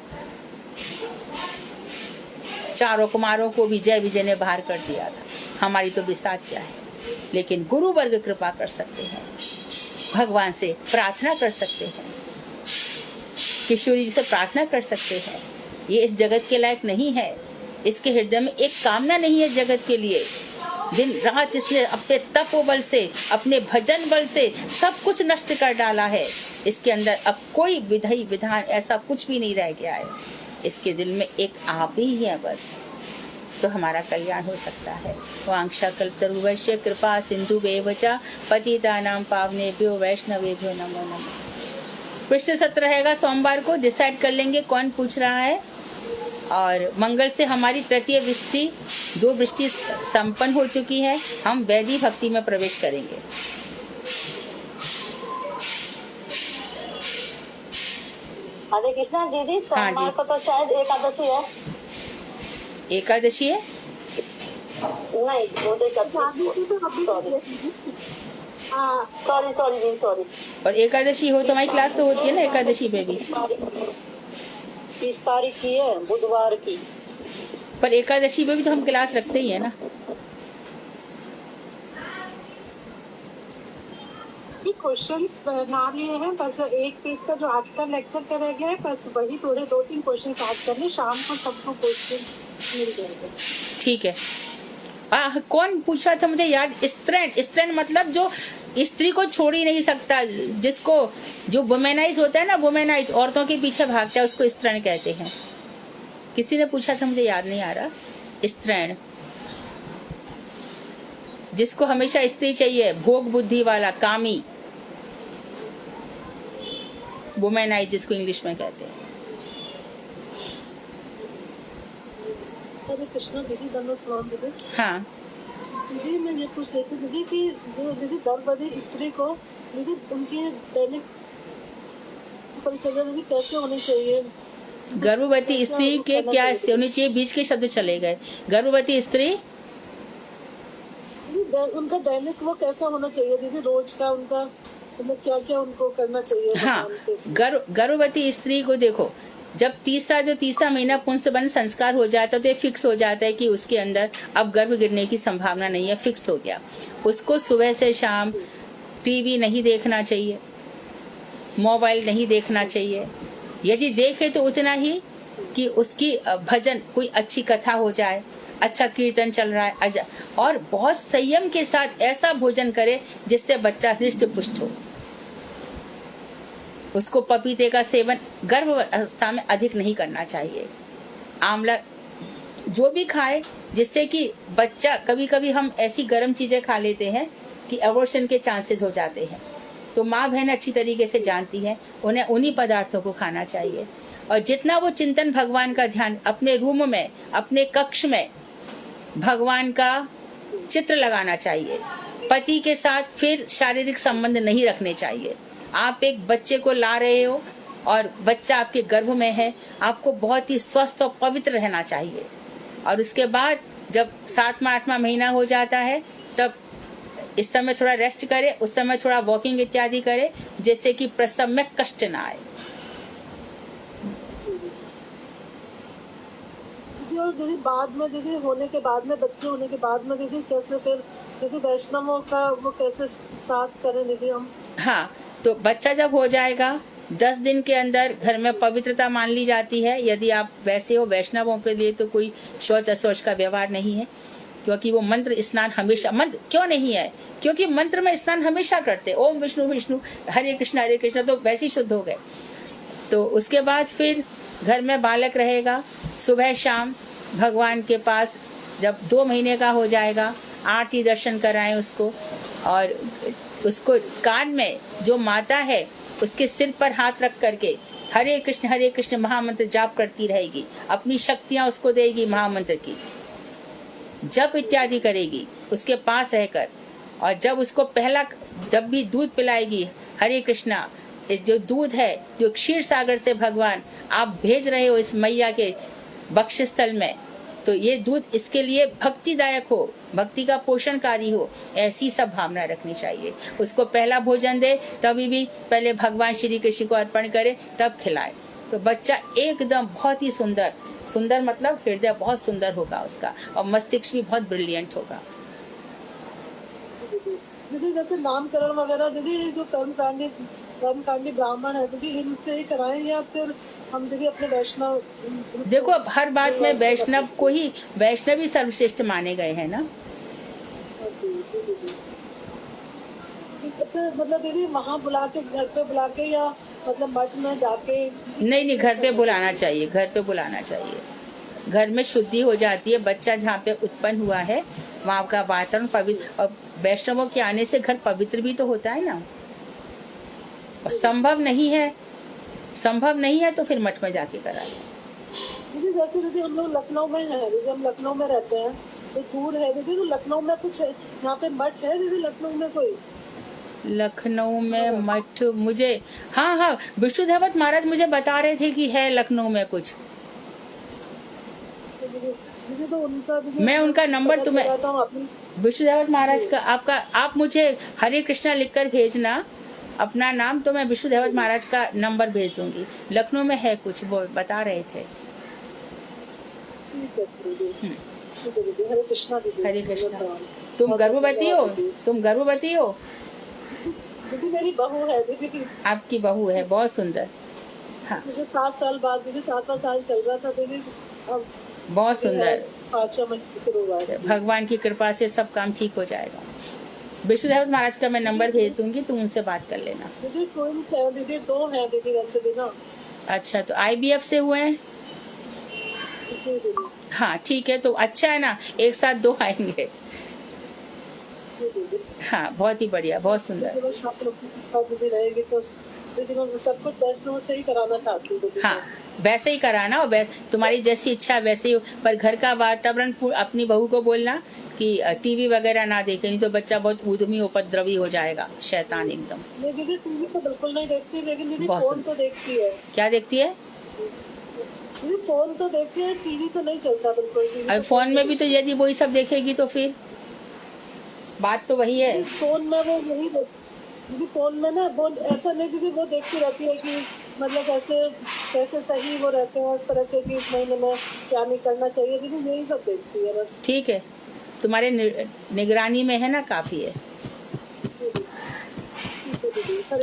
चारों कुमारों को भी जय विजय ने बाहर कर दिया था। हमारी तो बिसात क्या है, लेकिन गुरु वर्ग कृपा कर सकते हैं, भगवान से प्रार्थना कर सकते हैं, किशोरी जी से प्रार्थना कर सकते हैं। ये इस जगत के लायक नहीं है, इसके हृदय में एक कामना नहीं है जगत के लिए। दिन रात इसने अपने तपोबल से, अपने भजन बल से सब कुछ नष्ट कर डाला है। इसके अंदर अब कोई विधि विधान ऐसा कुछ भी नहीं रह गया है। इसके दिल में एक आप ही है बस, तो हमारा कल्याण हो सकता है। वांछा कल्पतरुवश्य कृपा सिंधुवेव च पतितानां पावनेभ्यो वैष्णवेभ्यो नमो नमः। प्रश्न सत्र रहेगा सोमवार को, डिसाइड कर लेंगे कौन पूछ रहा है। और मंगल से हमारी तृतीय वृष्टि, 2 वृष्टि संपन्न हो चुकी है। हम वैदी भक्ति में प्रवेश करेंगे।
हरे कृष्णा दीदी,
हाँ जी।
सोमवार को तो शायद एकादशी है।
एकादशी है?
नहीं, वो सॉरी।
और एकादशी हो तो हमारी क्लास तो होती है ना एकादशी पे भी।
30 तारीख की है, बुधवार की।
पर एकादशी पे भी तो हम क्लास रखते ही है ना।
क्वेश्चंस बना लिए हैं, बस एक पेज का जो आज का लेक्चर करा गया है, बस वही थोड़े 2-3 क्वेश्चन ऐड करने, शाम को सबको क्वेश्चन मिल जाएगा। ठीक है।
कौन पूछा था मुझे याद, स्त्रीण मतलब जो स्त्री को छोड़ ही नहीं सकता, जिसको जो वुमेनाइज होता है ना, वुमेनाइज औरतों के पीछे भागता है, उसको स्त्रीण कहते हैं। किसी ने पूछा था, मुझे याद नहीं आ रहा। स्त्रीण जिसको हमेशा स्त्री चाहिए, भोग बुद्धि वाला, कामी, वुमेनाइज जिसको इंग्लिश में कहते हैं।
कृष्ण दीदी, दीदी।
हाँ
दीदी, मैं ये पूछ रही थी दीदी कि जो दीदी गर्भवती स्त्री को दीदी उनकी दैनिक परिचर्या दीदी कैसे होनी चाहिए?
गर्भवती स्त्री के क्या होनी चाहिए, बीच के शब्द चले गए। गर्भवती स्त्री
उनका दैनिक वो कैसा होना चाहिए दीदी, रोज का उनका क्या क्या उनको करना चाहिए?
हाँ, गर्भवती स्त्री को देखो, जब तीसरा महीना पुंसवन संस्कार हो जाता है तो ये फिक्स हो जाता है कि उसके अंदर अब गर्भ गिरने की संभावना नहीं है, फिक्स हो गया। उसको सुबह से शाम टीवी नहीं देखना चाहिए, मोबाइल नहीं देखना चाहिए। यदि देखे तो उतना ही कि उसकी भजन, कोई अच्छी कथा हो जाए, अच्छा कीर्तन चल रहा है, और बहुत संयम के साथ ऐसा भोजन करे जिससे बच्चा हृष्ट पुष्ट हो। उसको पपीते का सेवन गर्भ अवस्था में अधिक नहीं करना चाहिए। आंवला जो भी खाए, जिससे कि बच्चा, कभी कभी हम ऐसी गर्म चीजें खा लेते हैं कि एबॉर्शन के चांसेस हो जाते हैं, तो माँ बहन अच्छी तरीके से जानती है, उन्हें उन्हीं पदार्थों को खाना चाहिए। और जितना वो चिंतन, भगवान का ध्यान, अपने रूम में, अपने कक्ष में भगवान का चित्र लगाना चाहिए। पति के साथ फिर शारीरिक संबंध नहीं रखने चाहिए। आप एक बच्चे को ला रहे हो और बच्चा आपके गर्भ में है, आपको बहुत ही स्वस्थ और पवित्र रहना चाहिए। और उसके बाद जब 7वां 8वां महीना हो जाता है, तब इस समय थोड़ा रेस्ट करे, उस समय थोड़ा वॉकिंग इत्यादि करे, जिससे कि प्रसव में कष्ट ना आए।
और दीदी बाद में, दीदी होने के बाद में, बच्चे होने के बाद में दीदी कैसे फिर दीदी वैष्णवों का वो कैसे साथ करें दीदी हम?
हाँ, तो बच्चा जब हो जाएगा 10 दिन के अंदर घर में पवित्रता मान ली जाती है। यदि आप वैसे हो, वैष्णवों के लिए तो कोई शौच अशौच का व्यवहार नहीं है, क्योंकि वो मंत्र स्नान हमेशा, मंत्र क्यों नहीं है, क्योंकि मंत्र में स्नान हमेशा करते, ओम विष्णु विष्णु हरे कृष्ण, तो वैसे ही शुद्ध हो गए। तो उसके बाद फिर घर में बालक रहेगा, सुबह शाम भगवान के पास जब 2 महीने का हो जाएगा, आरती दर्शन कराएं उसको, और उसको कान में जो माता है उसके सिर पर हाथ रख करके हरे कृष्ण महामंत्र जाप करती रहेगी, अपनी शक्तियां उसको देगी महामंत्र की, जप इत्यादि करेगी उसके पास रहकर। और जब उसको जब भी दूध पिलाएगी, हरे कृष्णा, इस जो दूध है, जो क्षीर सागर से भगवान आप भेज रहे हो इस मैया के बक्षस्थल में, तो ये दूध इसके लिए भक्तिदायक हो, भक्ति का पोषणकारी हो, ऐसी सब भावना रखनी चाहिए। उसको पहला भोजन दे तभी भी पहले भगवान श्री कृष्ण को अर्पण करे, तब खिलाए। तो बच्चा एकदम बहुत ही सुंदर मतलब हृदय बहुत सुंदर होगा उसका, और मस्तिष्क भी बहुत ब्रिलियंट होगा।
दीदी जैसे नामकरण वगैरह दीदी जो कर्मकांडी ब्राह्मण है दीदी, इनसे ही कराएं या फिर हम दीदी अपने वैष्णव?
देखो हर बात में वैष्णव को ही, वैष्णव ही सर्वश्रेष्ठ माने गए हैं ना।
जैसे मतलब दीदी वहाँ बुला के, घर पे बुला के, या मतलब मठ में जाके? नहीं,
घर पे बुलाना चाहिए, घर पे बुलाना चाहिए। घर में शुद्धि हो जाती है, बच्चा जहाँ पे उत्पन्न हुआ है वहाँ का वातावरण पवित्र, और वैष्णवों के आने से घर पवित्र भी तो होता है ना। और संभव नहीं है तो फिर मठ में जाके कराए।
दीदी जैसे दीदी हम लोग लखनऊ में है, दीदी हम लखनऊ में रहते हैं, तो दूर है दीदी, तो लखनऊ में कुछ यहाँ पे मठ है दीदी? लखनऊ में कोई?
लखनऊ में मठ मुझे, हाँ विष्णुदेवत महाराज मुझे बता रहे थे कि है लखनऊ में कुछ।
दीदी तो उनका,
मैं उनका नंबर तुम्हें, विष्णुदेवत महाराज का आप मुझे हरे कृष्णा लिखकर भेजना अपना नाम, तो मैं विष्णुदेवत महाराज का नंबर भेज दूंगी। लखनऊ में है कुछ, वो बता रहे थे।
हरे कृष्णा दीदी।
हरे कृष्णा। तुम गर्भवती हो?
दीदी मेरी बहू है दीदी।
आपकी बहू है, बहुत सुंदर। हाँ
7 साल बाद दीदी, 7वां साल चल रहा था दीदी, अब
बहुत सुंदर।
5वां महीना शुरू हुआ है।
भगवान की कृपा से सब काम ठीक हो जाएगा। विष्णुदेव महाराज का मैं नंबर भेज दूंगी, तुम उनसे बात कर लेना।
दीदी दीदी 2 है दीदी वैसे भी ना।
अच्छा, तो IVF से हुए हैं?
जी दीदी।
हाँ ठीक है, तो अच्छा है ना, एक साथ 2 आएंगे। हाँ बहुत ही बढ़िया, बहुत सुंदर।
दीदी रहेगी तो दीदी मैं सब कुछ वैष्णव से ही कराना चाहती हूँ।
हाँ वैसे ही कराना, और तुम्हारी जैसी इच्छा वैसे ही, पर घर का वातावरण अपनी बहू को बोलना कि टीवी वगैरह ना देखे, नहीं तो बच्चा बहुत उद्यमी उपद्रवी हो जाएगा, शैतान एकदम।
नहीं दीदी टीवी तो बिल्कुल नहीं देखती, लेकिन दीदी फोन तो देखती है।
क्या देखती है?
दीदी फोन तो देखती है, टीवी तो नहीं चलता बिल्कुल।
अब फोन में भी तो यदि वही सब देखेगी तो फिर बात तो वही है।
फोन में वो यही दीदी, फोन में ना वो ऐसा नहीं दीदी, वो देखती रहती है कि मतलब कैसे सही वो रहते हैं, इस तरह से कि इस महीने में क्या नहीं करना चाहिए, दीदी यही सब देखती है बस।
ठीक है, तुम्हारे निगरानी में है ना, काफी है।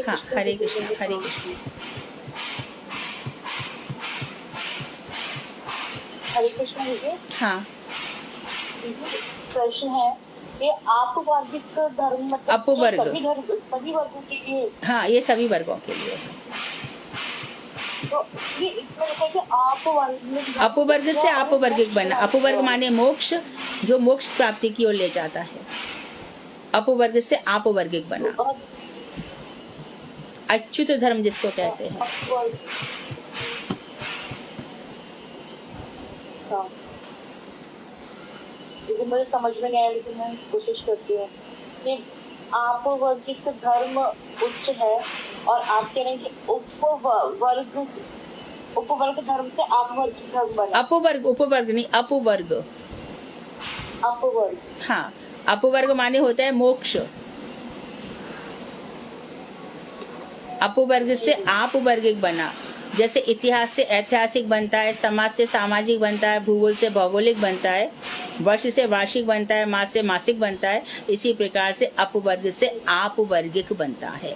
हाँ हरे कृष्ण, हरे कृष्ण।
हरे कृष्ण दीदी।
हाँ
प्रश्न है, ये आपवर्गिक धर्म मतलब
अपवर्ग,
सभी वर्गों के लिए?
हाँ ये सभी वर्गों के लिए।
तो ये इसमें लिखा है कि
अपवर्ग से अपवर्गिक बना। अपवर्ग माने मोक्ष, जो मोक्ष प्राप्ति की ओर ले जाता है। अपवर्ग से अपवर्गिक बना, अच्युत धर्म जिसको कहते हैं।
लेकिन मुझे समझ में नहीं आया, लेकिन मैं कोशिश करती हूँ कि आपवर्गिक धर्म उच्च है, और आप कह रहे हैं कि उपवर्ग धर्म से आपवर्गिक धर्म बना।
उपवर्ग नहीं, अपवर्ग। हाँ अपवर्ग माने होता है मोक्ष। अपवर्ग से आपवर्गिक बना, जैसे इतिहास से ऐतिहासिक बनता है, समाज से सामाजिक बनता है, भूगोल से भौगोलिक बनता है, वर्ष से वार्षिक बनता है, मास से मासिक बनता है, इसी प्रकार से अपवर्ग से आपवर्गिक बनता है।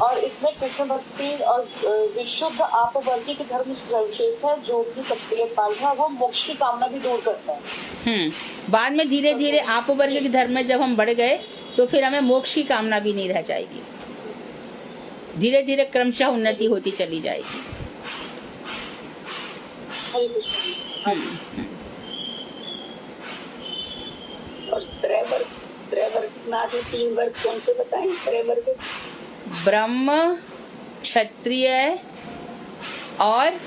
और इसमें कृष्ण भक्ति और विशुद्ध आपवर्गिक धर्म सर्वश्रेष्ठ है, जो कि सबके पास है, वो मोक्ष की कामना भी दूर करता है।
बाद में धीरे धीरे आपवर्गिक धर्म में जब हम बढ़ गए तो फिर हमें मोक्ष की कामना भी नहीं रह जाएगी, धीरे धीरे क्रमशः उन्नति होती चली जाएगी।
और त्रैवर्ग
में आपने 3 वर्ग कौन से बताए? त्रय वर्ग
ब्रह्म, क्षत्रिय और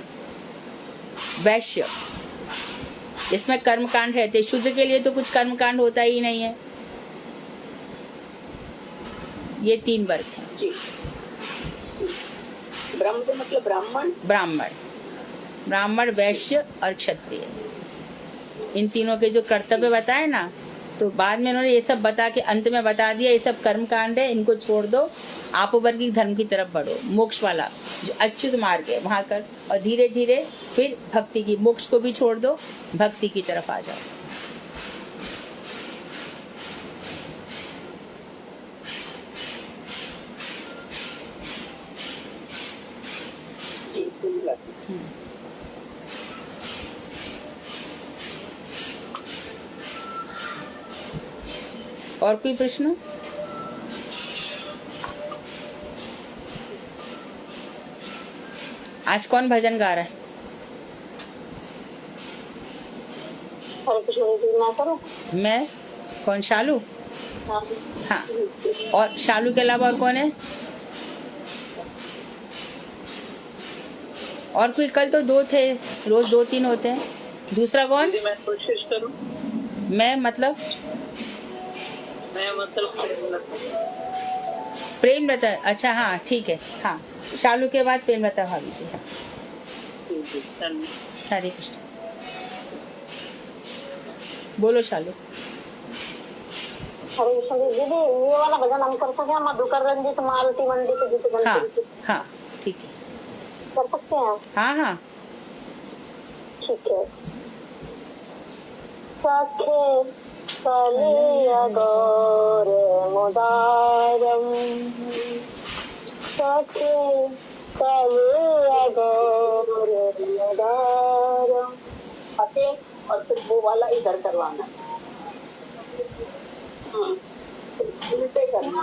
वैश्य। इसमें कर्मकांड रहते, शूद्र के लिए तो कुछ कर्मकांड होता ही नहीं है। ये 3 वर्ग हैं।
जी। ब्रह्म से मतलब ब्राह्मण,
ब्राह्मण, वैश्य और क्षत्रिय। इन तीनों के जो कर्तव्य बताए ना, तो बाद में उन्होंने ये सब बता के अंत में बता दिया ये सब कर्मकांड है, इनको छोड़ दो, आपवर्गिक धर्म की तरफ बढ़ो, मोक्ष वाला जो अच्युत मार्ग है वहां कर, और धीरे धीरे फिर भक्ति की, मोक्ष को भी छोड़ दो, भक्ति की तरफ आ जाओ।
जी पूरी बात।
और कोई प्रश्न? आज कौन भजन गा रहा है?
हरे कृष्ण जी, मैं करूं?
मैं? कौन? शालू?
हाँ।
हाँ। और शालू के अलावा और कौन है? और कोई? कल तो 2 थे, रोज 2-3 होते हैं। दूसरा कौन?
मैं कोशिश करूं।
मैं मतलब प्रेमलता। अच्छा हाँ ठीक है। हाँ, शालू के बाद प्रेमलता भाभी जी। हरे कृष्ण। बोलो शालू।
हरे कृष्ण जी। दीदी ये वाला भजन हम कर सकते हैं? मधुकर रंजित मालती मंडी के गीत
हाँ
गंतव्य
हाँ ठीक है,
कर सकते हैं?
हाँ हाँ
ठीक है। सखे कलिया गौर मुदारम, सखे कलिया गौर मुदारम।
फतेह और फिर वो वाला इधर करवाना। हाँ उल्टे करना।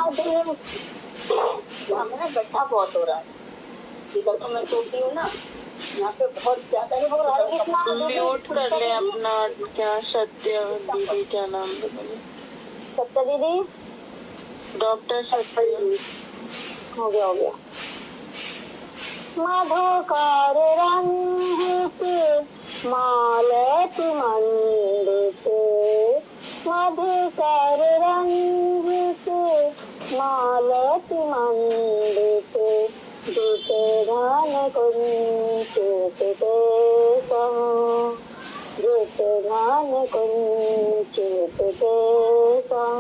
यहाँ में ना गड्ढा बहुत हो रहा है, इधर तो मैं सोती हूँ ना, यहाँ पे बहुत ज्यादा
म्यूट कर ले अपना। क्या सत्य दीदी, क्या नाम बताइए?
सत्य दीदी,
डॉक्टर सत्य।
हो गया। मधुकर रंजित मालती मंडित, मधुकर रंजित मालती मंडित, जीते घन कुंचित देशम, जीते घन कुंचित देशम।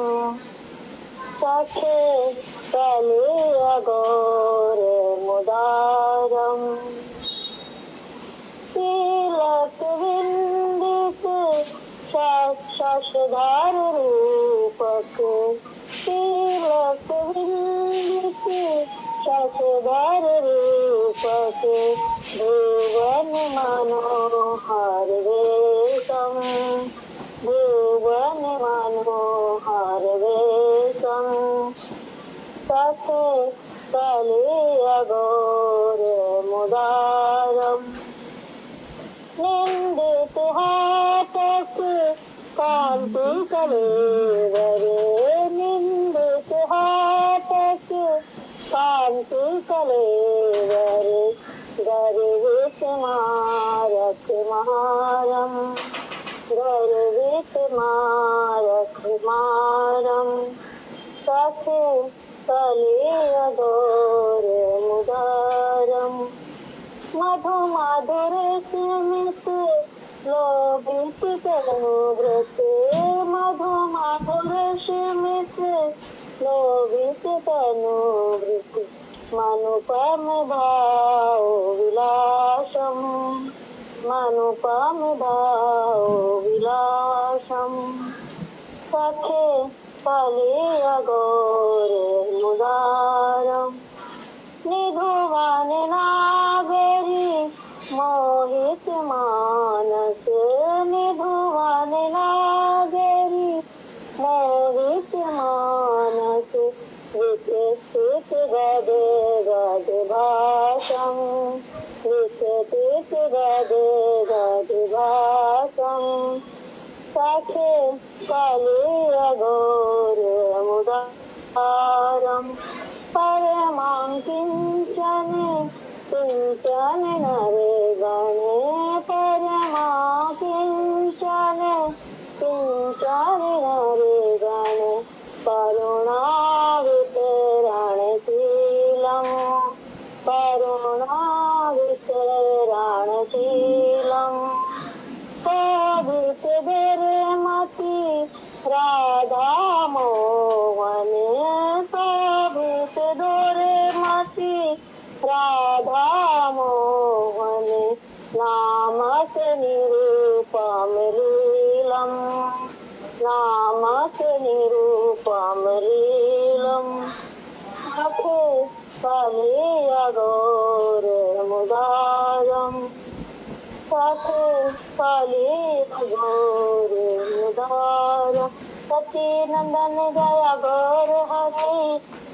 सखे कलिया गौर मुदारम, तिलक विंदित शशधर रूपक, तिलक विंदित शशधर रूपक, भुवन मनोहर वेशम, भुवन मनोहर वेशम। सखे कलिया गौर मुदारम, निंदित हाथक कांति कलेवरे, निंदित हाथक कांति कलेवरे, गर्वित मारक मारम, गर्वित मारक मारम। सखे कलिया गौर मुदारम, मधु मधुर स्मित लोभित तनुभृत, मधु मधुर स्मित लोभित तनुभृत, मनुपम भाव विलासम, मनुपम भाव विलासम। सखे कलिया गौर मुदारम, निधुवन नागरी मोहित मानस, निधुवन नागरी मोहित मानस, विकसित गद गद भाषम, विकसित गद गद भाषम। सखे कलिया गौर मुदारम।
किंचन रे गणे परमा किंचन किंचन रे गणे करुणा वितरणशीलम् करुणा वितरणशीलम् शोभित मति राधा मोहन शोभित मति राधा मोहन नामस निरूपम लीलम् नामस निरूपम लीलम् अथे कले अघोर मुदारम् साथे काले अघोर मुदारम् सती नंदन जया गौर हरि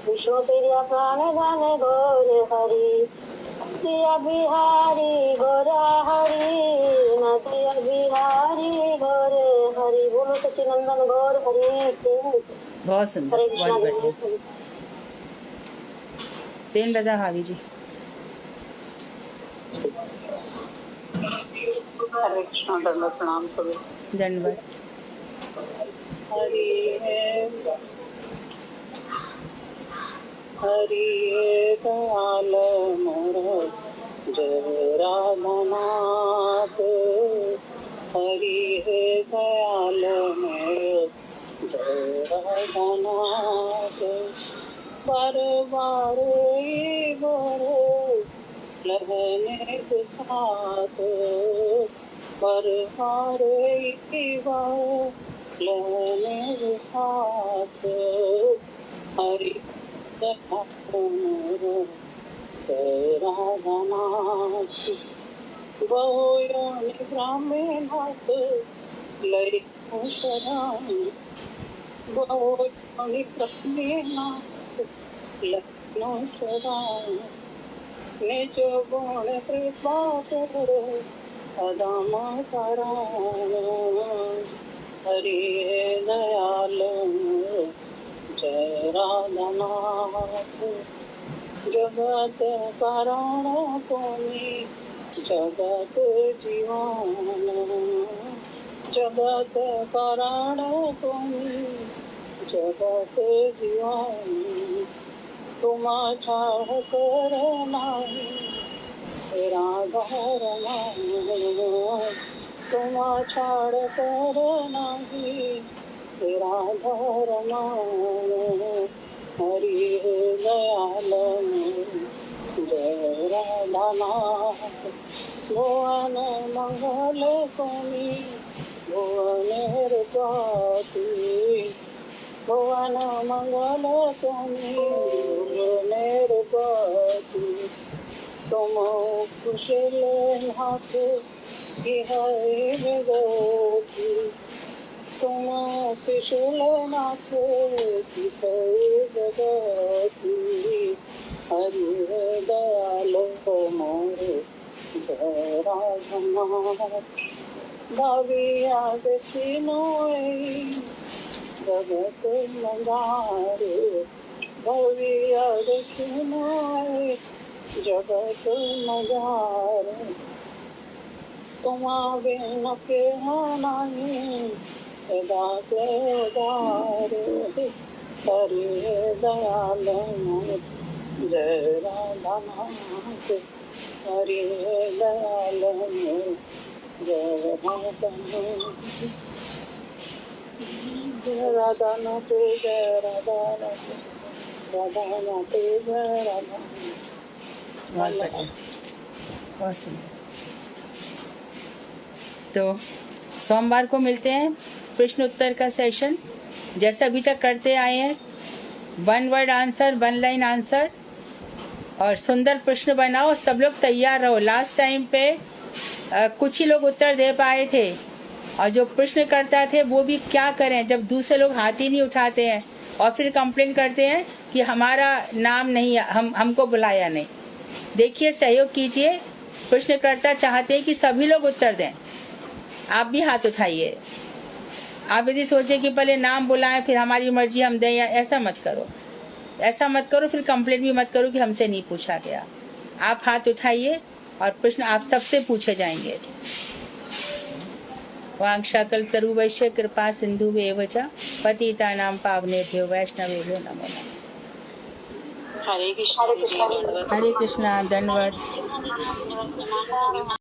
विष्णु प्रिया प्राण धन गौर हरि नदिया बिहारी गौरा हरि नदिया बिहारी गौर हरि बोलो सती नंदन गौर हरि।
बहुत सुंदर,
हरे
बहुत बढ़िया।
कृष्ण।
तेन बता हावी जी।
हरे कृष्ण, दंडवत प्रणाम सभी।
धन्यवाद।
हरि हरि दयाल मोर जय राधानाथ हरि दयाल मोर जय राधानाथ बार बार लहने के साथ बार बार लहने के साथ हरि राधानाथ बहु ब्राह्मणाथ लय शरण बहु ब्राह्मणाथ लखनऊ शरण निज गुण कृपा करो अदम करान हरि दयाल जय राधानाथ जगत कारण तुम्हें जगत जीवन जगत कारण तुम्हें जगत जीवन तुम चाह कर नाही राधा रमण तुम छाड़ कर नाही राधा रमण हरि दयाल जय राधानाथ भुवन मंगल कोनी भुवनेर स्वाति भुवन मंगल कोनी भुवनेर स्वाति तुम कुशल नाथ हरि जगति तुम कुशल नाथ जगति हरि दयाल मोर जय राधानाथ भाविया देखिनोई जगत नगारे भविया देखिनोई जगत नगारे तुमा बिन के नहीं दास उदारे हरि दयाल जय राधानाथ हरि दयाल जय राधानाथ जय राधानाथ जय राधानाथ राधानाथ जय राधानाथ।
बहुत बढ़िया, बहुत सुंदर। तो सोमवार को मिलते हैं प्रश्न उत्तर का सेशन जैसे अभी तक करते आए हैं। 1 वर्ड आंसर, 1 लाइन आंसर और सुंदर प्रश्न बनाओ। सब लोग तैयार रहो। लास्ट टाइम पे कुछ ही लोग उत्तर दे पाए थे और जो प्रश्न करता थे वो भी क्या करें जब दूसरे लोग हाथ ही नहीं उठाते हैं और फिर कंप्लेन करते हैं कि हमारा नाम नहीं, हमको बुलाया नहीं। देखिए, सहयोग कीजिए। प्रश्नकर्ता चाहते हैं कि सभी लोग उत्तर दें। आप भी हाथ उठाइए। आप यदि सोचे कि पहले नाम बुलाएं फिर हमारी मर्जी हम दें, या ऐसा मत करो, ऐसा मत करो। फिर कंप्लेंट भी मत करो कि हमसे नहीं पूछा गया। आप हाथ उठाइए और प्रश्न आप सबसे पूछे जाएंगे। वांक्षाकल्पतरुवैश्य कृपा सिन्धुभ्येव च पतितानां पावनेभ्यो वैष्णवेभ्यो नमो नमः।
हरे कृष्णा दीदी, दंडवत।
हरे कृष्णा, दंडवत।